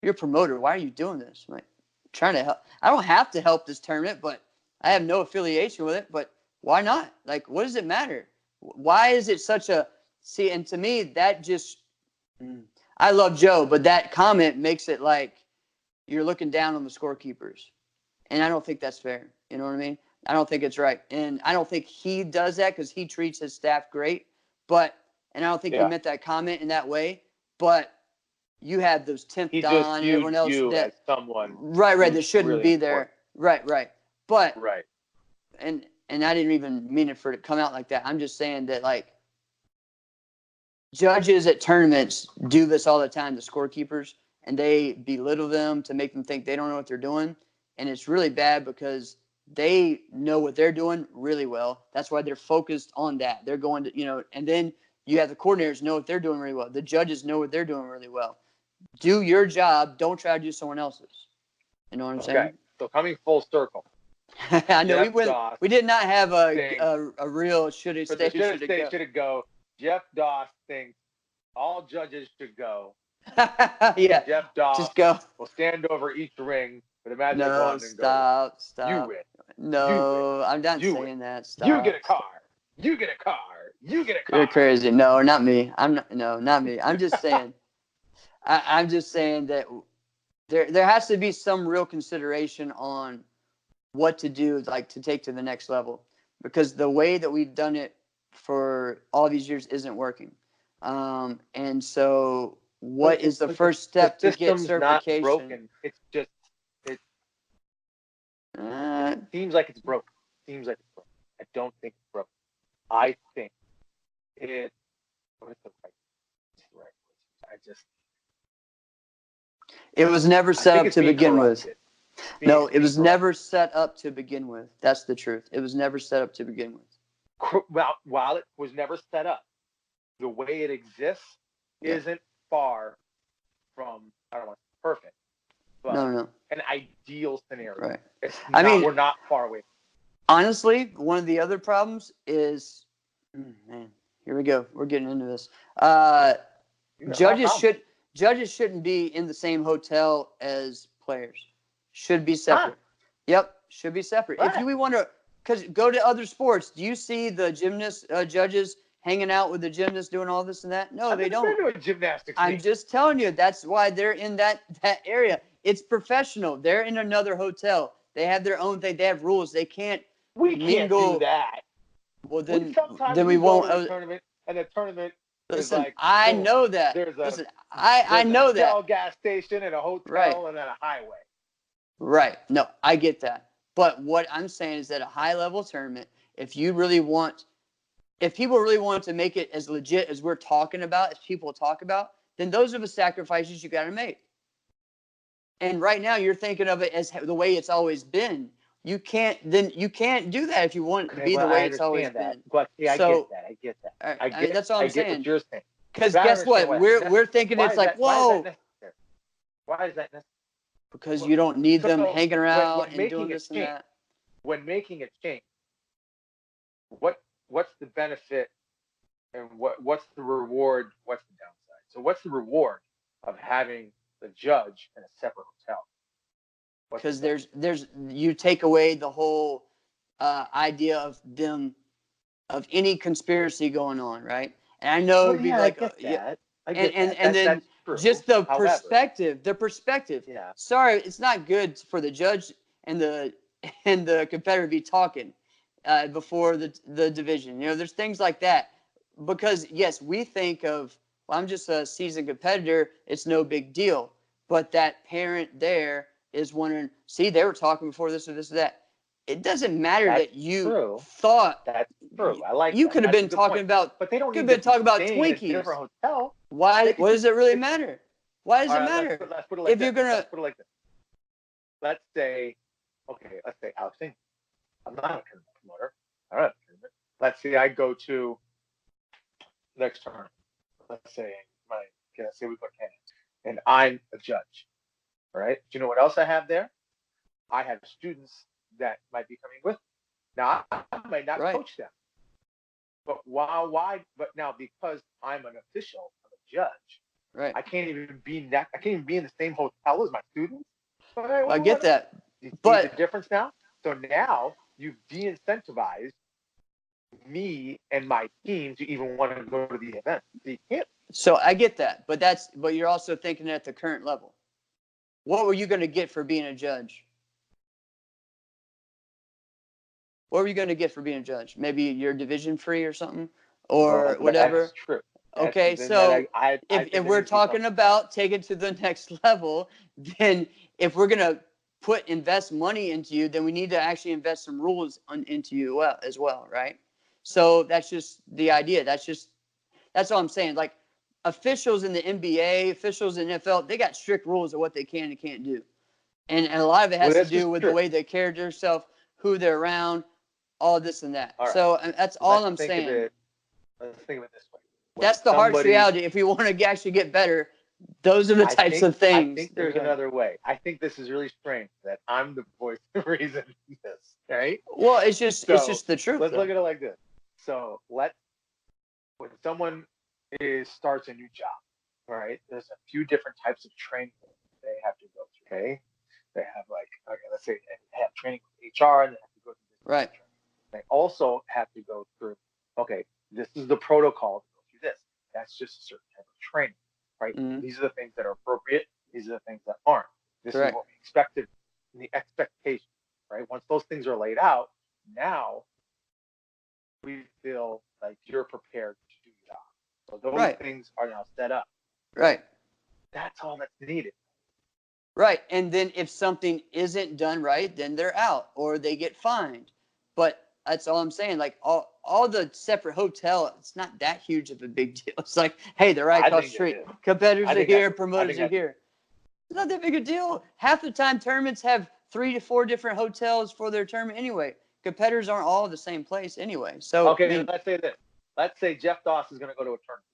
You're a promoter. Why are you doing this? I'm like, trying to help. I don't have to help this tournament, but I have no affiliation with it. But why not? Like, what does it matter? Why is it such a see? And to me, that just I love Joe, but that comment makes it like you're looking down on the scorekeepers, and I don't think that's fair. You know what I mean? I don't think it's right, and I don't think he does that because he treats his staff great. And I don't think he meant that comment in that way. But you had those 10th Don and everyone else as someone right that shouldn't really be there. Right. But and I didn't even mean it for it to come out like that. I'm just saying that like judges at tournaments do this all the time, the scorekeepers, and they belittle them to make them think they don't know what they're doing, and it's really bad because they know what they're doing really well. That's why they're focused on that. They're going to, and then you have the coordinators know what they're doing really well. The judges know what they're doing really well. Do your job. Don't try to do someone else's. You know what I'm saying? Okay. So coming full circle. I know we did not have a real should it stay, should it go. Jeff Doss thinks all judges should go. Yeah. Jeff Doss just go. Will stand over each ring with a magic wand and stop. You win. No, I'm done saying that. Stop. You get a car. You get a car. You get a car. You're crazy. No, not me. Not me. I'm just saying. I'm just saying that there has to be some real consideration on what to do, like to take to the next level, because the way that we've done it for all these years isn't working. And so, what is the first step to get certification? Not broken. It's just it seems like it's broken. I don't think it's broken. I think it. What is the right? It was never set up to begin with. No, it was never set up to begin with. That's the truth. It was never set up to begin with. Well, while it was never set up, the way it exists isn't far from, I don't want to say perfect. But, no. an ideal scenario. Right. We're not far away. Honestly, one of the other problems is, man, here we go. We're getting into this. Judges shouldn't be in the same hotel as players. Should be separate. Yep, should be separate. If we want to, because go to other sports, do you see the gymnast judges hanging out with the gymnasts doing all this and that? No, they don't. I've been to a gymnastics meet. I'm just telling you, that's why they're in that area. It's professional. They're in another hotel. They have their own thing. They have rules. They can't mingle. Can't do that. Well, then we won't. Go to the tournament, and the tournament listen, is like. I know that. I know that. A gas station and a hotel and then a highway. Right. No, I get that. But what I'm saying is that a high-level tournament, if people really want to make it as legit as we're talking about, as people talk about, then those are the sacrifices you got to make. And right now, you're thinking of it as the way it's always been. You can't do that if you want it to be the way it's always been. But I get that. I get that's all I'm saying. What you're saying. Because guess what? We're thinking it's like, whoa. Why is that necessary? Because you don't need them hanging around and doing this and that. When making a change, what's the benefit and what's the reward? What's the downside? So what's the reward of having the judge in a separate hotel? Because you take away the whole idea of any conspiracy going on, right? And I know it'd be like, and then just the perspective. Yeah. Sorry, it's not good for the judge and the competitor to be talking before the division. There's things like that. Because yes, we think of, well, I'm just a seasoned competitor. It's no big deal. But that parent there is wondering, see, they were talking before this or this or that. It doesn't matter that you thought. That's true. I like. You could have been talking about. But they don't. Could have been talking about Twinkies. In a different hotel. Why? What does it really matter? Why does it matter? Let's put it like Let's put it like this. Let's say, Alex, I'm not a tournament promoter. I'm not a tournament. Let's say I go to next tournament. Let's say we go to Canada, and I'm a judge. All right. Do you know what else I have there? I have students that might be coming with me. Now, I might not coach them. But But now, because I'm an official, I'm a judge. Right. I can't even be in the same hotel as my students. I get that. But the difference now. So now you've de-incentivized me and my team to even want to go to the event. So you can't. So I get that, but you're also thinking at the current level. What were you going to get for being a judge? What were you going to get for being a judge? Maybe you're division free or something, or whatever. That's true. Okay, so if we're talking about taking it to the next level, then if we're going to invest money into you, then we need to actually invest some rules into you as well, right? So that's just the idea. That's all I'm saying. Like officials in the NBA, officials in the NFL, they got strict rules of what they can and can't do. And a lot of it has to do with the way they carry themselves, who they're around, all this and that. Right. So that's all I'm saying. Let's think of it this way. That's the harsh reality. If we want to actually get better, those are the types of things. I think there's another way. I think this is really strange that I'm the voice of reason in this, right? Well, it's just the truth. Let's look at it like this. So when someone starts a new job, all right, there's a few different types of training they have to go through, okay? They have let's say they have training with HR and they have to go through this. Right. They also have to go through, this is the protocol to go through this. That's just a certain type of training, right? Mm-hmm. These are the things that are appropriate. These are the things that aren't. This Correct. is what we expected, the expectation, right? Once those things are laid out, now we feel like you're prepared to do your job. So those things are now set up. Right. That's all that's needed. Right. And then if something isn't done right, then they're out or they get fined. But that's all I'm saying. Like all the separate hotel, it's not that huge of a big deal. It's like, hey, they're right across the street. Competitors are here, promoters are here. It's not that big a deal. Half the time tournaments have 3 to 4 different hotels for their tournament anyway. Competitors aren't all the same place anyway. So let's say this. Let's say Jeff Doss is going to go to a tournament.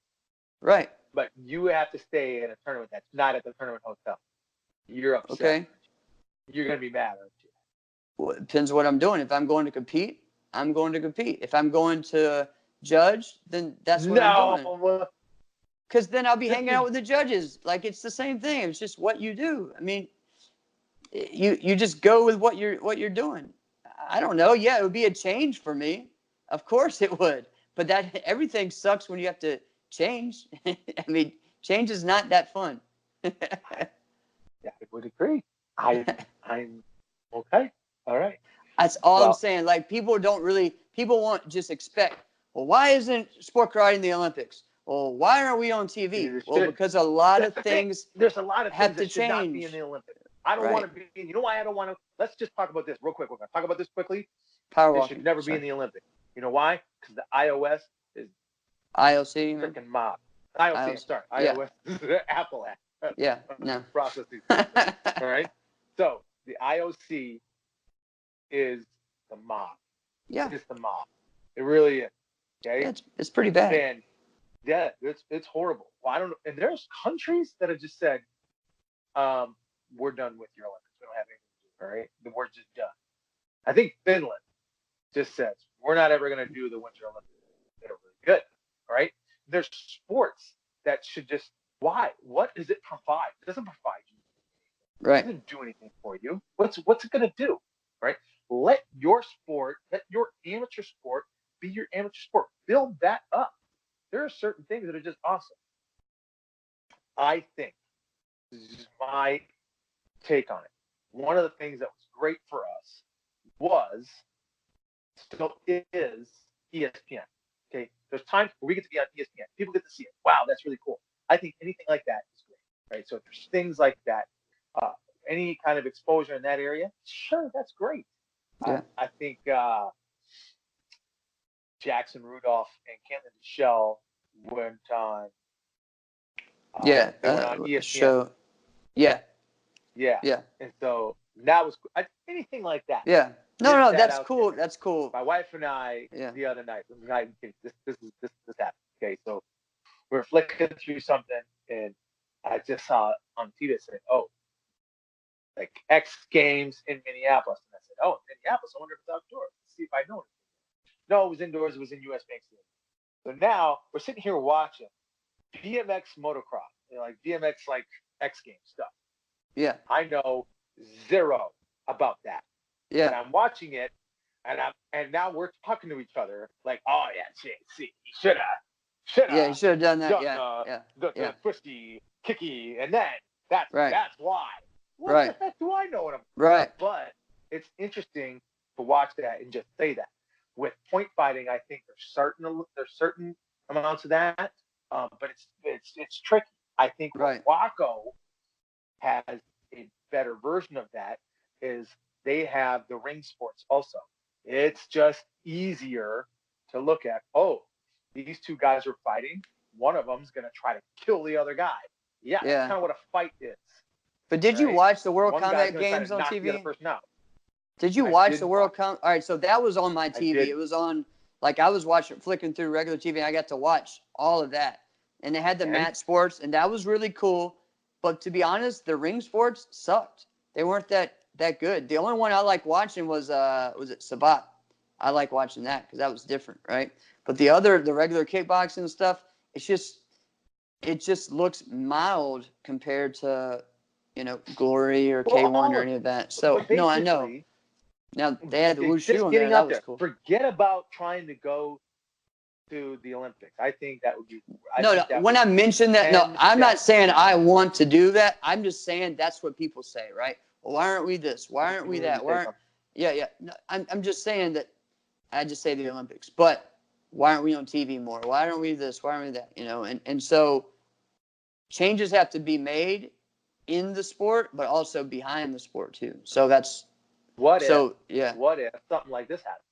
Right. But you have to stay in a tournament that's not at the tournament hotel. You're upset. Okay. you're going to be mad, aren't you? Well, it depends what I'm doing. If I'm going to compete, I'm going to compete. If I'm going to judge, then that's what I'm doing. Because then I'll be hanging out with the judges. Like, it's the same thing. It's just what you do. I mean, you just go with what you're doing. I don't know. Yeah, it would be a change for me. Of course it would. But that everything sucks when you have to change. I mean, change is not that fun. Yeah, I would agree. I'm okay. All right. That's all I'm saying. Like, people won't just expect, well, why isn't sport karate in the Olympics? Well, why aren't we on TV? Well, because a lot of things there's a lot of have things that should not be in the Olympics. I don't want to be. You know why I don't want to? Let's just talk about this real quick. We're going to talk about this quickly. Power walking. It should never be in the Olympics. You know why? Because the iOS is IOC, freaking mob. IOC, sorry. iOS, Apple app. Yeah, no. Processing. All right. So the IOC is the mob. Yeah. It's the mob. It really is. Okay. Yeah, it's pretty bad. And yeah, it's horrible. Well, I don't know. And there's countries that have just said, we're done with your Olympics. We don't have anything to do. All right. We're just done. I think Finland just says, we're not ever going to do the Winter Olympics. They're really good. All right. There's sports that should just, why? What does it provide? It doesn't provide you. Right. It doesn't do anything for you. What's it going to do? Right. Let your amateur sport be your amateur sport. Build that up. There are certain things that are just awesome. I think, this is my take on it. One of the things that was great for us still is ESPN. Okay. There's times where we get to be on ESPN. People get to see it. Wow, that's really cool. I think anything like that is great. Right. So if there's things like that, any kind of exposure in that area, sure, that's great. Yeah. I think Jackson Rudolph and Caitlin Deschelle went on. They went on ESPN. Show. Yeah. Yeah. Yeah. And so that was anything like that. Yeah. No, that's cool. That's cool. My wife and I the other night. This happened. Okay, so we were flicking through something, and I just saw on TV it said, "Oh, like X Games in Minneapolis," and I said, "Oh, Minneapolis. I wonder if it's outdoors. Let's see if I know it." No, it was indoors. It was in US Bank Stadium. So now we're sitting here watching BMX motocross, like BMX like X Games stuff. Yeah. I know zero about that. Yeah. And I'm watching it, and now we're talking to each other like, "Oh yeah, see, he should have. Yeah, he should have done that. The twisty, kicky, and then that's why." What the heck do I know? Right. But it's interesting to watch that and just say that. With point fighting, I think there's certain amounts of that, but it's tricky. I think Waco has a better version of that. Is they have the ring sports also. It's just easier to look at. Oh, these two guys are fighting. One of them's going to try to kill the other guy. Yeah, that's kind of what a fight is. But did you watch the World Combat Games on TV? Did you watch the World Combat? All right, so that was on my TV. It was on, like, I was flicking through regular TV, and I got to watch all of that. And they had the mat sports, and that was really cool. But to be honest, the ring sports sucked. They weren't that good. The only one I liked watching was it Sabat? I like watching that because that was different, right? But the regular kickboxing and stuff, it just looks mild compared to, Glory or K1 or any of that. So no, I know. Now they had the wushu on there. That was cool. Forget about trying to go to the Olympics. I think that would be. When I mention that, no, I'm not saying I want to do that. I'm just saying that's what people say, right? Well, why aren't we this? Why aren't we that? Yeah. No, I'm just saying that. I just say the Olympics, but why aren't we on TV more? Why aren't we this? Why aren't we that? And so changes have to be made in the sport, but also behind the sport too. So that's what if something like this happened?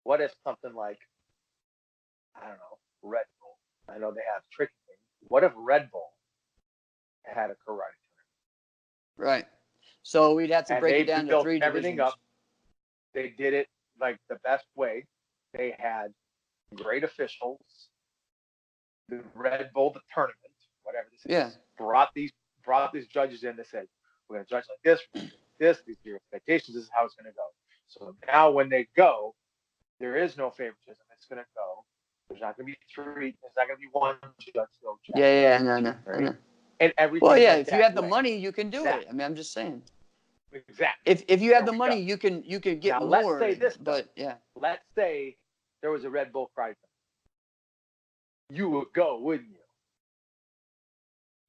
What if something like, I don't know, Red Bull? I know they have tricky things. What if Red Bull had a karate tournament? Right. So we'd have to break it down to 3 divisions. Up. They did it like the best way. They had great officials. The Red Bull, the tournament, whatever this is, brought these judges in that said, we're going to judge like this, this. These are your expectations. This is how it's going to go. So now when they go, there is no favoritism. It's going to go. There's not going to be three. There's not going to be one judge. Yeah, no. And everything. Well, yeah, if you have the money, you can do it. I mean, I'm just saying. Exactly. If you have the money, you can get now, more. Let's say this, but yeah. Let's say there was a Red Bull Pride. You would go, wouldn't you?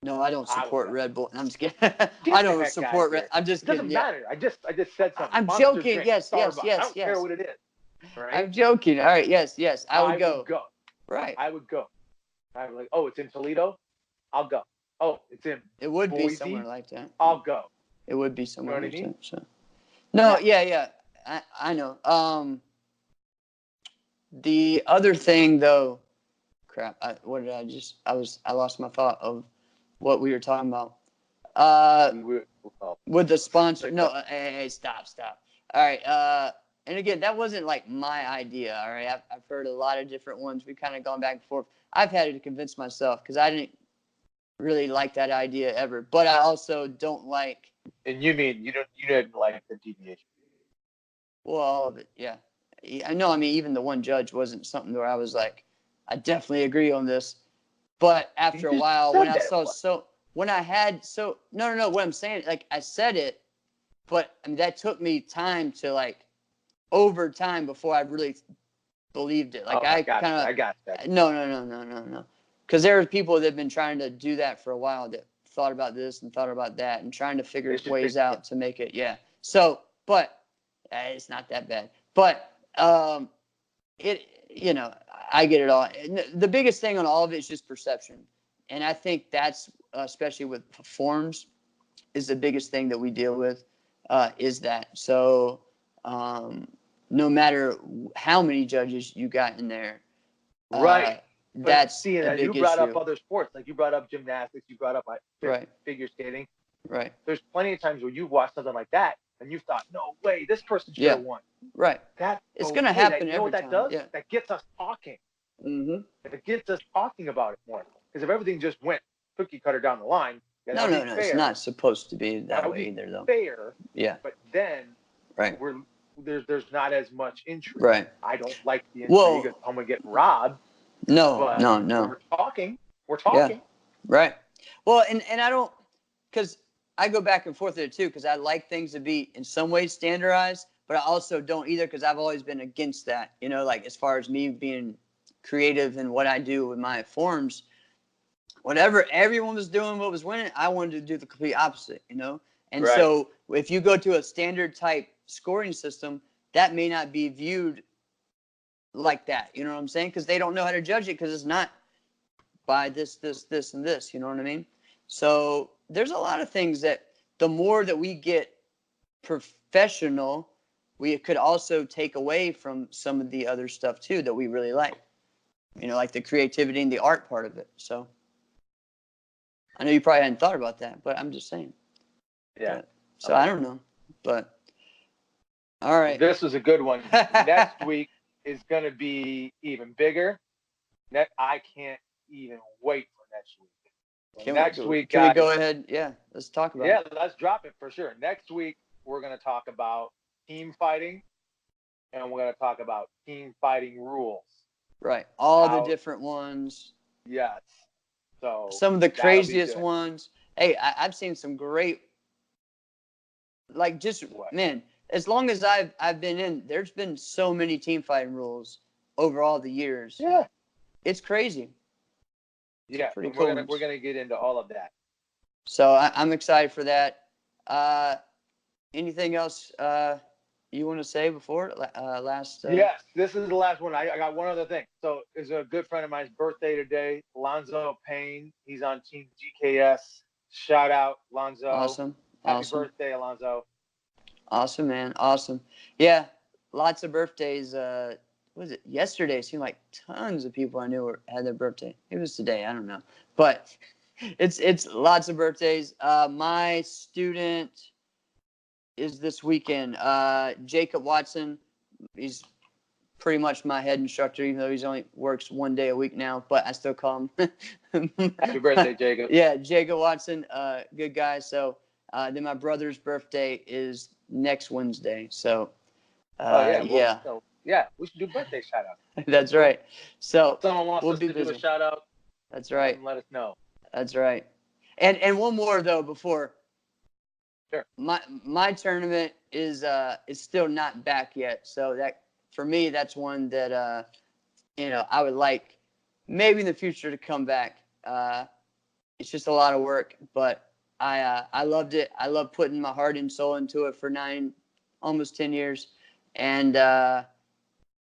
No, I don't support Red Bull. I'm just kidding. I don't support Red. I'm just kidding. It doesn't matter. I just said something. I'm joking. Yes. I don't care what it is. Right? I'm joking. All right. Yes. I would go. Right. I would go. I'm like, oh, it's in Toledo. I'll go. Oh, it's in. It would Boise. be somewhere like that. I'll go. It would be somewhere like that. So. No. Yeah. I know. The other thing though, crap. I lost my thought of what we were talking about. With the sponsor. No, hey, stop. All right. And again, that wasn't like my idea. All right. I've heard a lot of different ones. We've kind of gone back and forth. I've had to convince myself because I didn't really like that idea ever. But I also don't like. And you mean you didn't like the deviation? Well, all of it, yeah. I know. I mean, even the one judge wasn't something where I was like, I definitely agree on this. But after a while, when I saw what I'm saying, like I said it, but I mean that took me time to like over time before I really believed it. Like I got that. No. Because there are people that have been trying to do that for a while that thought about this and thought about that and trying to figure ways out to make it. Yeah. So, but it's not that bad. But I get it all. The biggest thing on all of it is just perception. And I think that's, especially with forms, is the biggest thing that we deal with, is that. So no matter how many judges you got in there. Right. That's seeing that you brought up other sports, like you brought up gymnastics, you brought up figure skating. Right. There's plenty of times where you've watched something like that and you thought, no way, this person should have won. Right. It's going to happen every time. You know what that does? Yeah. That gets us talking. Mm-hmm. It gets us talking about it more. Because if everything just went cookie cutter down the line, no, it's not supposed to be that way either, though. Fair. Yeah. But then, right. There's not as much intrigue. Right. I don't like the intrigue of someone get robbed. No. We're talking. Yeah. Right. Well, and I don't, because I go back and forth with it too, because I like things to be in some ways standardized, but I also don't either, because I've always been against that. Like as far as me being creative in what I do with my forms, whatever everyone was doing, what was winning, I wanted to do the complete opposite. And so if you go to a standard type scoring system, that may not be viewed like that. You know what I'm saying? Because they don't know how to judge it, because it's not by this, and this. You know what I mean? So there's a lot of things that the more that we get professional, we could also take away from some of the other stuff too that we really like. Like the creativity and the art part of it. So I know you probably hadn't thought about that, but I'm just saying. Yeah. So I don't know, but all right. This was a good one. Next week is going to be even bigger. I can't even wait for next week. Can we go ahead? Yeah, let's talk about it. Yeah, let's drop it for sure. Next week, we're going to talk about team fighting, and we're going to talk about team fighting rules. Right. All the different ones. Yes. So some of the craziest ones. Hey, I've seen some great, like man, as long as I've been in, there's been so many team fighting rules over all the years. Yeah. It's crazy. Yeah. It's pretty cool. We're gonna get into all of that. So I'm excited for that. Anything else you want to say before last? Yes, this is the last one. I got one other thing. So it's a good friend of mine's birthday today, Lonzo Payne. He's on Team GKS. Shout out, Lonzo. Awesome. Happy birthday, Alonzo. Awesome, man. Awesome. Yeah, lots of birthdays. What was it? Yesterday, it seemed like tons of people I knew had their birthday. It was today. I don't know. But it's lots of birthdays. My student is this weekend. Jacob Watson. He's pretty much my head instructor, even though he's only works one day a week now. But I still call him. Happy birthday, Jacob. Yeah, Jacob Watson. Good guy. So Then my brother's birthday is next Wednesday. So, yeah. So, yeah, we should do birthday shout out. That's right. So if someone wants us to busy. do a shout out. That's right. Let us know. That's right. And one more though before. Sure. My tournament is still not back yet. So that for me that's one that I would like maybe in the future to come back. It's just a lot of work, but I loved it. I love putting my heart and soul into it for almost 10 years, and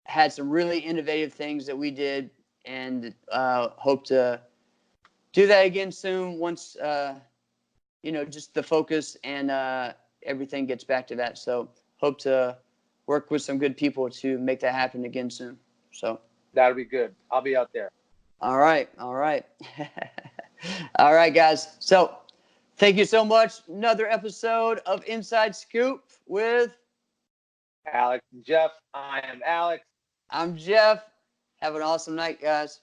had some really innovative things that we did, and hope to do that again soon once just the focus and everything gets back to that. So hope to work with some good people to make that happen again soon. So that'll be good. I'll be out there. All right. All right, guys. So thank you so much. Another episode of Inside Scoop with Alex and Jeff. I am Alex. I'm Jeff. Have an awesome night, guys.